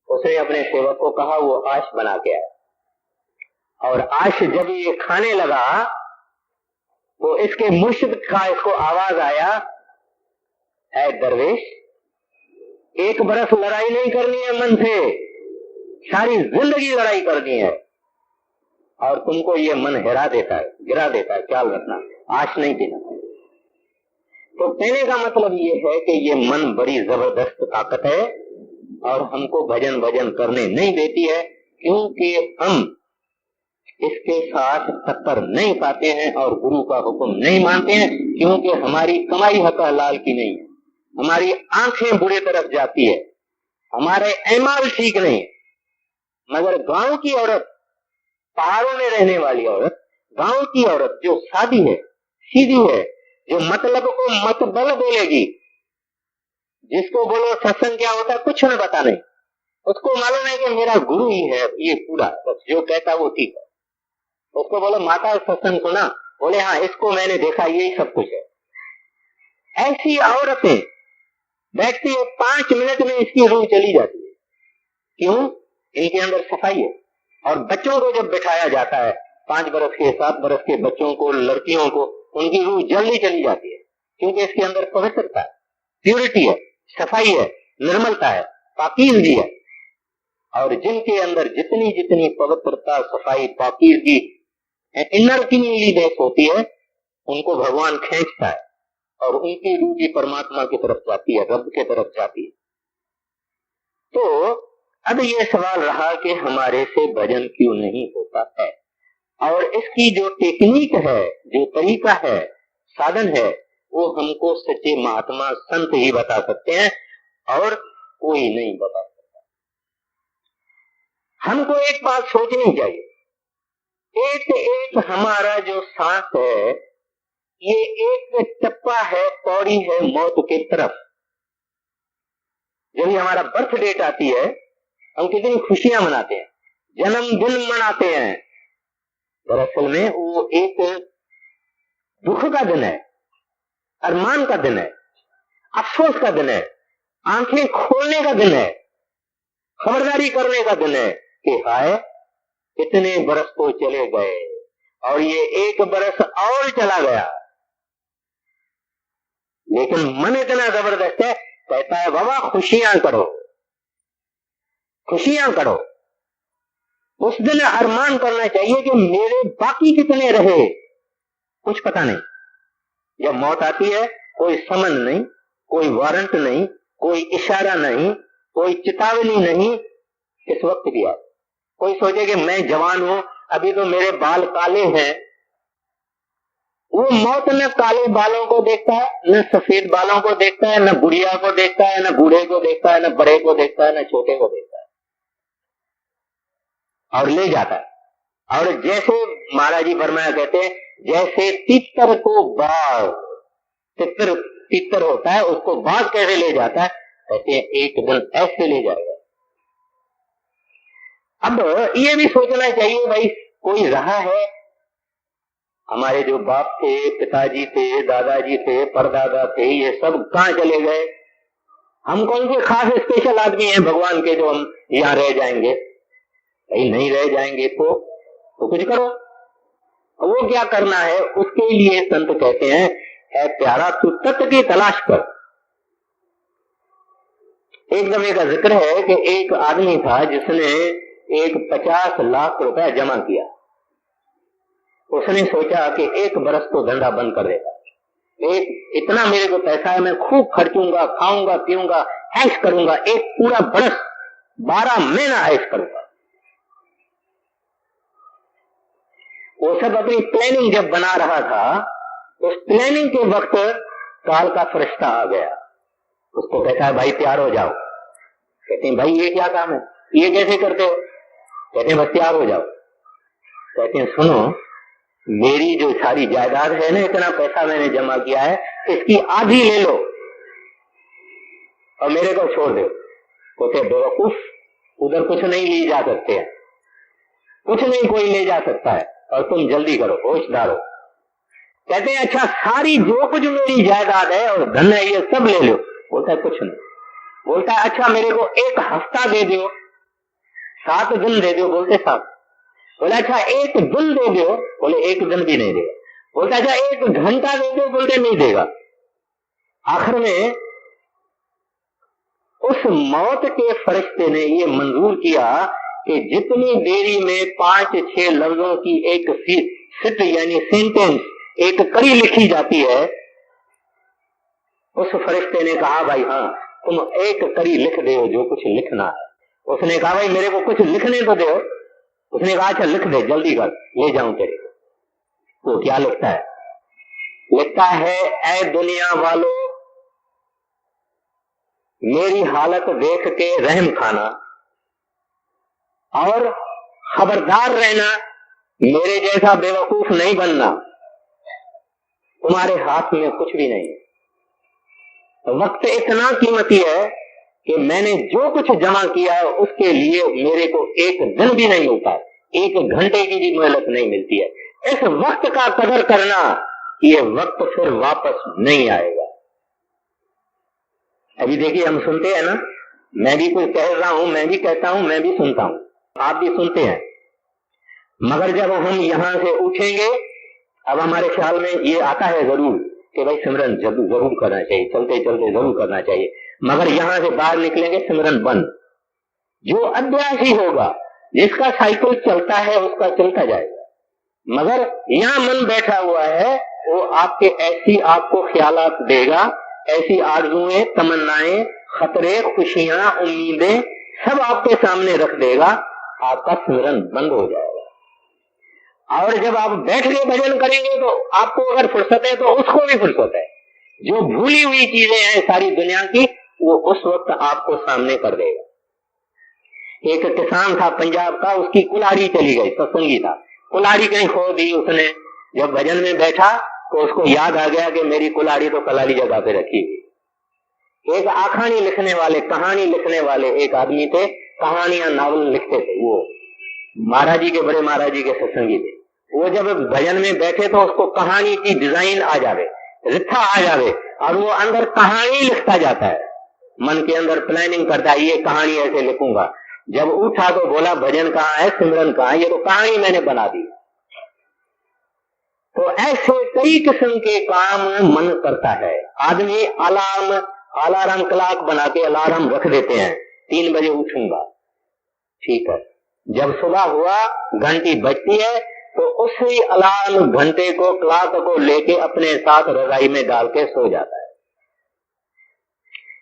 उसने अपने सेवक को कहा, वो आश बना के आया और आश जब ये खाने लगा तो इसके मुर्शिद का इसको आवाज आया, है दरवेश, एक बरस लड़ाई नहीं करनी है मन से, सारी जिंदगी लड़ाई करनी है और तुमको ये मन हिरा देता है, गिरा देता है, ख्याल रखना, आश नहीं देना। तो कहने का मतलब ये है कि ये मन बड़ी जबरदस्त ताकत है और हमको भजन करने नहीं देती है, क्योंकि हम इसके साथ टक्कर नहीं पाते हैं और गुरु का हुक्म नहीं मानते हैं, क्योंकि हमारी कमाई हक हलाल की नहीं है। हमारी आंखें बुरी तरफ जाती है, हमारे ऐमाल ठीक नहीं। मगर गांव की औरत, पहाड़ों में रहने वाली औरत, गांव की औरत जो सादी है, सीधी है, जो मतलब को मतबल बोलेगी, जिसको बोलो सत्संग क्या होता है कुछ न पता नहीं, उसको मालूम है कि मेरा गुरु ही है ये पूरा, बस जो कहता वो ठीक है। उसको बोलो माता सत्संग सुना, बोले हाँ इसको मैंने देखा यही सब कुछ है। ऐसी औरतें बैठती है, 5 मिनट में इसकी रूह चली जाती है। क्यों? इनके अंदर सफाई है। और बच्चों को जब बिठाया जाता है, 5 बरस के 7 बरस के बच्चों को, लड़कियों को, उनकी रूह जल्दी चली जाती है, क्योंकि इसके अंदर पवित्रता है, प्यूरिटी है, सफाई है, निर्मलता है, पाकीज़गी है। और जिनके अंदर जितनी जितनी पवित्रता, सफाई, पाकीज़गी, इनर क्लीनलीनेस होती है, उनको भगवान खींचता है और उनकी रूह भी परमात्मा की तरफ जाती है, रब के तरफ जाती है। तो अब ये सवाल रहा कि हमारे से भजन क्यों नहीं होता है, और इसकी जो टेक्निक है, जो तरीका है, साधन है, वो हमको सच्चे महात्मा संत ही बता सकते हैं और कोई नहीं बता सकता। हमको एक बात सोचनी चाहिए, एक एक हमारा जो सांस है, ये एक टप्पा है, पौड़ी है मौत की तरफ। जब हमारा बर्थ डेट आती है, हम कितनी खुशियां मनाते हैं, जन्मदिन मनाते हैं। दरअसल में वो एक दुख का दिन है, अरमान का दिन है, अफसोस का दिन है, आंखें खोलने का दिन है, खबरदारी करने का दिन है कि हाय इतने बरस तो चले गए और ये 1 बरस और चला गया। लेकिन मन इतना जबरदस्त है, कहता है बाबा खुशियां करो, खुशियां करो। उस दिन अरमान करना चाहिए कि मेरे बाकी कितने रहे, कुछ पता नहीं। जब मौत आती है, कोई समन नहीं, कोई वारंट नहीं, कोई इशारा नहीं, कोई चेतावनी नहीं। इस वक्त भी आए, कोई सोचे कि मैं जवान हूं, अभी तो मेरे बाल काले हैं। वो मौत न काले बालों को देखता है, न सफेद बालों को देखता है, न बुढ़िया को देखता है, न बूढ़े को देखता है, न बड़े को देखता है, न छोटे को देखता है, और ले जाता है। और जैसे महाराज जी फरमाया कहते हैं, जैसे तितर को बाघ, तितर होता है, उसको बाघ कैसे ले जाता है, कहते हैं एक दिन ऐसे ले जाएगा। अब ये भी सोचना चाहिए भाई, कोई रहा है, हमारे जो बाप थे, पिताजी थे, दादाजी थे, परदादा थे, ये सब कहां चले गए? हम कौन से खास स्पेशल आदमी हैं भगवान के जो हम यहाँ रह जाएंगे? भाई नहीं रह जाएंगे तो कुछ करो। वो क्या करना है, उसके लिए संत कहते हैं, है प्यारा तू तत्व की तलाश कर। एक दफे का जिक्र है कि एक आदमी था जिसने एक 50 लाख रुपया जमा किया। उसने सोचा कि 1 बरस तो धंधा बंद कर देगा, एक इतना मेरे को पैसा है, मैं खूब खर्चूंगा, खाऊंगा, पीऊंगा, ऐश करूंगा, एक पूरा बरस 12 महीना ऐश करूंगा। वो सब अपनी प्लानिंग जब बना रहा था, उस प्लानिंग के वक्त काल का फरिश्ता आ गया। उसको कहता है भाई तैयार हो जाओ। कहते हैं भाई ये क्या काम है, ये कैसे करते हो? कहते हैं बस तैयार हो जाओ। कहते हैं सुनो, मेरी जो सारी जायदाद है ना, इतना पैसा मैंने जमा किया है, इसकी आधी ले लो और मेरे को छोड़ दो। कहते बेवकूफ, उधर कुछ नहीं ले जा सकते हैं, कुछ नहीं कोई ले जा सकता है, और तुम जल्दी करो, होशदार हो। कहते हैं अच्छा सारी जो कुछ मेरी जायदाद है और धन है ये सब ले लो। बोलता है कुछ नहीं। बोलता है अच्छा मेरे को 1 हफ्ता दे दो, 7 दिन दे दो। बोलते 7। बोला अच्छा 1 दिन दे दो। बोले 1 दिन भी नहीं देगा। बोलता अच्छा 1 घंटा दे दो। बोलते नहीं देगा। आखिर में उस मौत के फरिश्ते ने ये मंजूर किया कि जितनी देरी में 5-6 लफ्जों की एक सिट यानी सेंटेंस, एक कड़ी लिखी जाती है, उस फरिश्ते ने कहा भाई हाँ तुम 1 कड़ी लिख दो जो कुछ लिखना है। उसने कहा भाई मेरे को कुछ लिखने तो दो। उसने कहा अच्छा लिख दे, जल्दी कर, ले जाऊं तेरे को। तो क्या लिखता है? लिखता है ऐ दुनिया वालों, मेरी हालत देख के रहम खाना और खबरदार रहना, मेरे जैसा बेवकूफ नहीं बनना। तुम्हारे हाथ में कुछ भी नहीं है। वक्त इतना कीमती है कि मैंने जो कुछ जमा किया है उसके लिए मेरे को एक दिन भी नहीं होता, एक घंटे की भी मोहलत नहीं मिलती है। इस वक्त का कदर करना, ये वक्त फिर वापस नहीं आएगा। अभी देखिए हम सुनते हैं ना, मैं भी कुछ कह रहा हूं, मैं भी कहता हूं, मैं भी सुनता हूं, आप भी सुनते हैं, मगर जब हम यहां से उठेंगे, अब हमारे ख्याल में ये आता है जरूर कि भाई सिमरन जरूर करना चाहिए, चलते चलते जरूर करना चाहिए, मगर यहां से बाहर निकलेंगे सिमरन बंद। जो अभ्यासी होगा, जिसका साइकिल चलता है उसका चलता जाएगा, मगर यहाँ मन बैठा हुआ है वो आपके ऐसी आपको ख्यालात देगा, ऐसी आरज़ुएं, तमन्नाएं, खतरे, खुशियां, उम्मीदें सब आपके सामने रख देगा, आपका सिमरन बंद हो जाएगा। और जब आप बैठ के भजन करेंगे तो आपको अगर फुर्सत है तो उसको भी फुर्सत है। जो भूली हुई चीजें हैं सारी दुनिया की, वो उस वक्त आपको सामने कर देगा। एक किसान था पंजाब का, उसकी कुल्हाड़ी चली गई, सत्संगी था, कुल्हाड़ी कहीं खो दी उसने। जब भजन में बैठा तो उसको याद आ गया कि मेरी कुल्हाड़ी तो कलाली जगह पे रखी हुई। एक आखानी लिखने वाले, कहानी लिखने वाले एक आदमी थे, कहानियां, नावल लिखते थे, वो महाराज जी के, बड़े महाराज जी के सत्संगी थे। वो जब भजन में बैठे तो उसको कहानी की डिजाइन आ जावे, रिथा आ जावे, और वो अंदर कहानी लिखता जाता है, मन के अंदर प्लानिंग करता है, ये कहानी ऐसे लिखूंगा। जब उठा तो बोला भजन कहाँ है, सिमरन कहाँ है, ये तो कहानी मैंने बना दी। तो ऐसे कई किस्म के काम मन करता है। आदमी अलार्म क्लॉक बना के अलार्म रख देते हैं, 3 बजे उठूंगा, ठीक है। जब सुबह हुआ, घंटी बजती है तो उसी अलार्म घंटे को, क्लॉक को लेके अपने साथ रजाई में डाल के सो जाता है।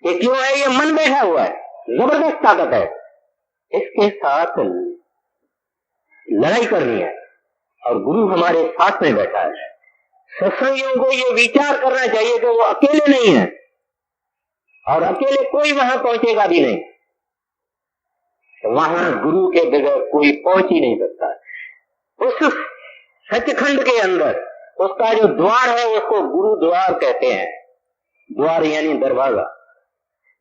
ये क्यों है? ये मन बैठा हुआ है, जबरदस्त ताकत है, इसके साथ लड़ाई करनी है। और गुरु हमारे साथ में बैठा है। सत्संगियों को ये विचार करना चाहिए कि वो अकेले नहीं है, और अकेले कोई वहां पहुंचेगा भी नहीं, वहां गुरु के बगैर कोई पहुंच ही नहीं सकता। उस सचखंड के अंदर उसका जो द्वार है उसको गुरु द्वार कहते हैं। द्वार यानी दरवाजा।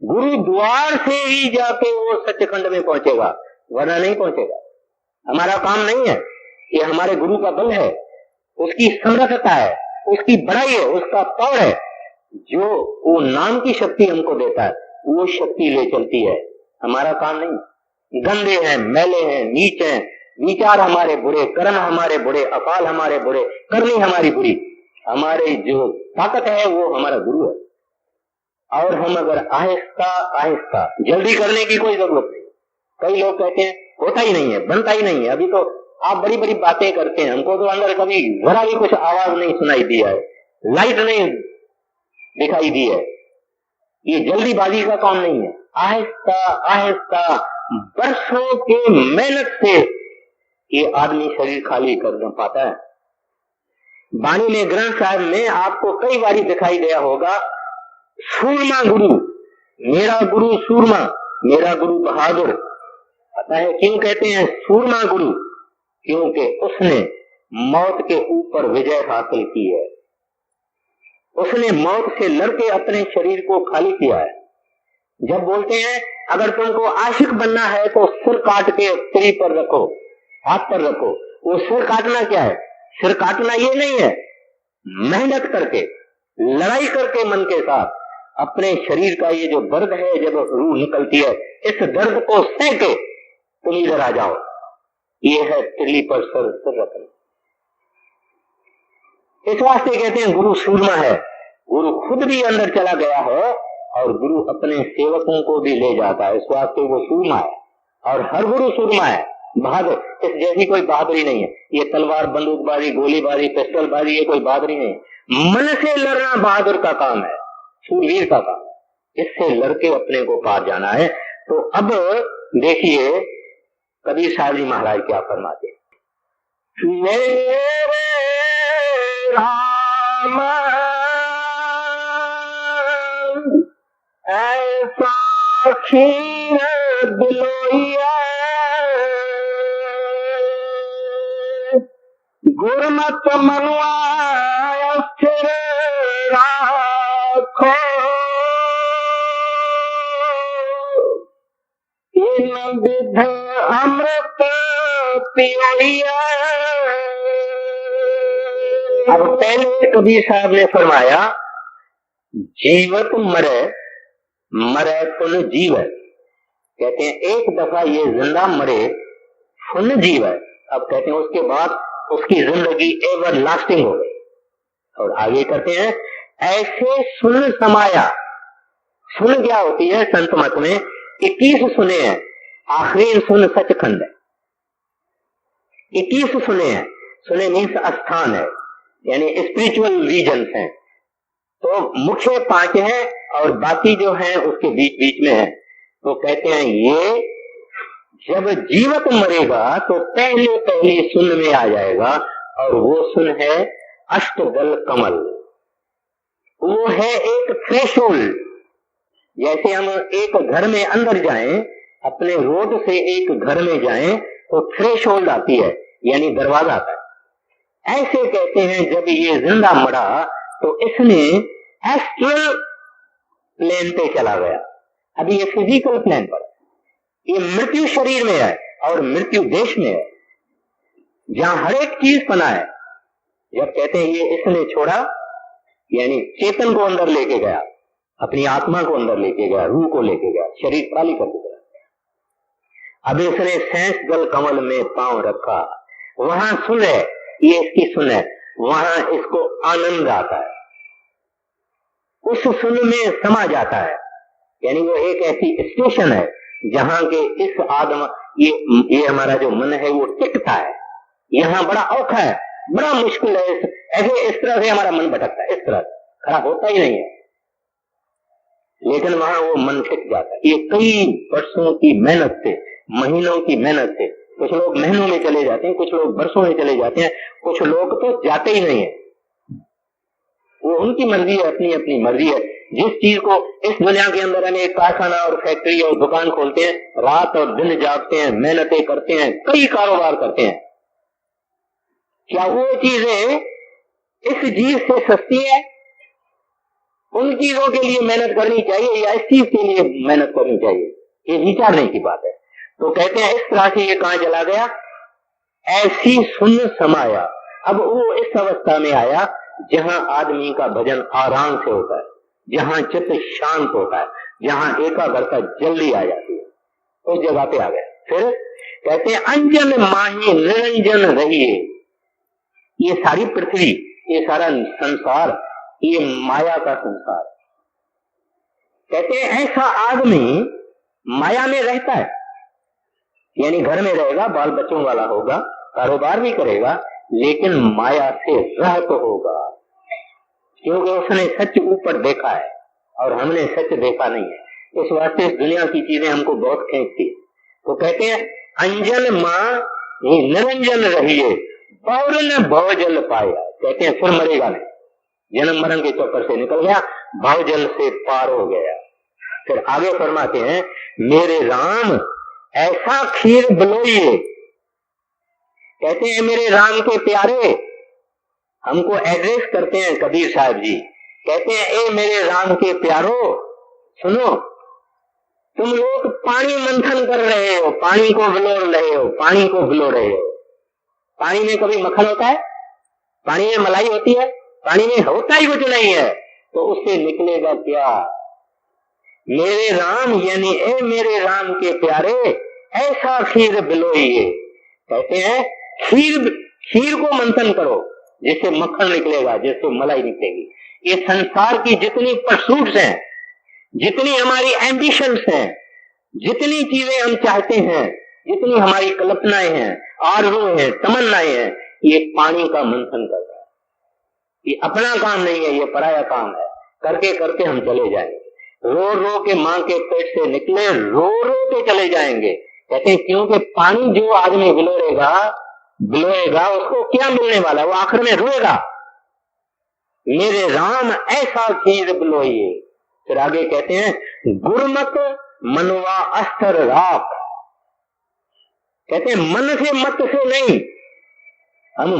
गुरु द्वार से ही जाके वो सचखंड में पहुंचेगा, वरना नहीं पहुंचेगा। हमारा काम नहीं है, ये हमारे गुरु का बल है, उसकी समर्थता है, उसकी बड़ाई है, उसका पावर है। जो वो नाम की शक्ति हमको देता है, वो शक्ति ले चलती है, हमारा काम नहीं। गंदे हैं, मैले हैं, नीच हैं, विचार हमारे बुरे, कर्म हमारे बुरे, अकाल हमारे बुरे, करनी हमारी बुरी, हमारे जो ताकत है वो हमारा गुरु है। और हम अगर आहिस्ता आहिस्ता, जल्दी करने की कोई जरूरत नहीं। कई लोग कहते हैं होता ही नहीं है, बनता ही नहीं है, अभी तो आप बड़ी बड़ी बातें करते हैं, हमको तो अंदर कभी जरा भी कुछ आवाज नहीं सुनाई दी है, लाइट नहीं दिखाई दी है। ये जल्दीबाजी का काम नहीं है। आहिस्ता आहिस्ता वर्षों के मेहनत से ये आदमी शरीर खाली कर पाता है। बानी में, ग्रंथ साहब में आपको कई बारी दिखाई दिया होगा, सूरमा गुरु, मेरा गुरु सूरमा, मेरा गुरु बहादुर। पता है क्यों कहते हैं सूरमा गुरु? क्योंकि उसने मौत के ऊपर विजय हासिल की है, उसने मौत से लड़के अपने शरीर को खाली किया है। जब बोलते हैं अगर तुमको आशिक बनना है तो सिर काट के स्त्री पर रखो, हाथ पर रखो, वो सिर काटना क्या है? सिर काटना ये नहीं है, मेहनत करके, लड़ाई करके मन के साथ अपने शरीर का ये जो दर्द है, जब रूह निकलती है, इस दर्द को सह के तुम इधर आ जाओ, ये है तिल्ली पर सर रखना। इस वास्ते कहते हैं गुरु सूरमा है। गुरु खुद भी अंदर चला गया है और गुरु अपने सेवकों को भी ले जाता है, इस वास्ते वो सूरमा है। और हर गुरु सूरमा है, बहादुर। इस जैसी कोई बहादुरी नहीं है। ये तलवार, बंदूकबाजी, गोलीबारी, पिस्टलबाजी, ये कोई बहादुरी नहीं है। मन से लड़ना बहादुर का काम है, सूरवीर का काम है। इससे लड़के अपने को पार जाना है। तो अब देखिए कबीर साहब जी महाराज क्या फरमाते हैं, मेरे राम ऐसा खीर बिलोइया गुरमत मनुआ स्थिर राखो इन विध अमृत पियोइया। अब पहले कबीर साहब ने फरमाया जीवत मरे मरे पुन जीव। कहते हैं एक दफा ये जिंदा मरे पुन जीव। अब कहते हैं उसके बाद उसकी जिंदगी एवर लास्टिंग हो गई। और आगे करते हैं ऐसे सुन समाया। सुन क्या होती है संत मत में 21 सुने हैं, आखिरी सुन सचखंड है। 21 सुने हैं, सुने मीन्स स्थान है यानी स्पिरिचुअल रीजन्स हैं। तो मुख्य 5 हैं और बाकी जो हैं उसके बीच बीच में है। तो कहते हैं ये जब जीवत मरेगा तो पहले पहले सुन में आ जाएगा और वो सुन है अष्टदल कमल। वो है एक थ्रेशोल्ड। जैसे हम एक घर में अंदर जाएं, अपने रोड से एक घर में जाएं तो थ्रेशोल्ड आती है यानी दरवाजा आता है। ऐसे कहते हैं जब ये जिंदा मरा तो इसने एस्ट्रल प्लेन पे चला गया। अभी ये फिजिकल प्लेन पर, ये मृत्यु शरीर में है और मृत्यु देश में है जहां हर एक चीज पना है। जब कहते हैं ये इसने छोड़ा यानी चेतन को अंदर लेके गया, अपनी आत्मा को अंदर लेके गया, रूह को लेके गया, शरीर खाली कर दिया। अब इसने सैंस दल कमल में पांव रखा, वहां सुन है, ये इसकी सुन है, वहां इसको आनंद आता है, उस सुन में समा जाता है। यानी वो एक ऐसी स्टेशन है जहां के इस आदम ये हमारा जो मन है वो टिकता है। यहाँ बड़ा औखा है, बड़ा मुश्किल है, ऐसे इस तरह से हमारा मन भटकता है, इस तरह खराब होता ही नहीं है, लेकिन वहां वो मन टिक जाता है। ये कई वर्षों की मेहनत से, महीनों की मेहनत से, कुछ लोग महीनों में चले जाते हैं, कुछ लोग वर्षों में चले जाते हैं, कुछ लोग तो जाते ही नहीं है। वो उनकी मर्जी है, अपनी अपनी मर्जी है। जिस चीज को इस दुनिया के अंदर हमें कारखाना और फैक्ट्री और दुकान खोलते हैं, रात और दिन जागते हैं, मेहनतें करते हैं, कई कारोबार करते हैं, क्या वो चीजें इस चीज से सस्ती है? उन चीजों के लिए मेहनत करनी चाहिए या इस चीज के लिए मेहनत करनी चाहिए? ये विचारने की बात है। तो कहते हैं इस तरह से ये कहां चला गया, ऐसी सुन समाया। अब वो इस अवस्था में आया जहां आदमी का भजन आराम से होता है, जहां चित्त शांत होता है, जहां एकाग्रता जल्दी आ जाती है, उस जगह पे आ गया। फिर कहते हैं अंजन माही निरंजन रहिए। ये सारी पृथ्वी, ये सारा संसार, ये माया का संसार। कहते हैं ऐसा आदमी माया में रहता है, यानी घर में रहेगा, बाल बच्चों वाला होगा, कारोबार भी करेगा, लेकिन माया से रहित होगा, क्योंकि उसने सच ऊपर देखा है और हमने सच देखा नहीं है। इस वास्ते इस दुनिया की चीजें हमको बहुत खींचती। तो कहते हैं अंजन मां निरंजन रहिए, बौर न भवजल पाया। कहते हैं फिर मरेगा नहीं, जन्म मरण के चक्कर से निकल गया, भवजल से पार हो गया। फिर आगे फरमाते हैं मेरे राम ऐसा खीर बिलोइए। कहते हैं मेरे राम के प्यारे, हमको एड्रेस करते हैं कबीर साहब जी, कहते हैं ए मेरे राम के प्यारो, सुनो, तुम लोग पानी मंथन कर रहे हो, पानी को बिलो रहे हो, पानी को बिलो रहे हो। पानी में कभी मक्खन होता है? पानी में मलाई होती है? पानी में होता ही कुछ नहीं है, तो उससे निकलेगा क्या? मेरे राम यानी ए मेरे राम के प्यारे ऐसा खीर बिलोइए। कहते हैं खीर को मंथन करो जिससे मक्खन निकलेगा, जिससे मलाई निकलेगी। ये संसार की जितनी परसूट्स हैं, जितनी हमारी एम्बिशंस हैं, जितनी चीजें हम चाहते हैं, जितनी हमारी कल्पनाएं हैं, आरज़ू हैं, तमन्नाएं हैं, ये पानी का मंथन करता है। ये अपना काम नहीं है, ये पराया काम है। करके करके हम चले जाएंगे, रो रो के मां के पेट से निकले, रो रो के चले जाएंगे। कहते हैं क्योंकि पानी जो आदमी बिलोएगा उसको क्या मिलने वाला है? वो आखिर में रोएगा। मेरे राम ऐसा खीर बिलोइए। फिर आगे कहते हैं गुरमत मनवा अस्तर राख। कहते हैं मन से मत से नहीं, हम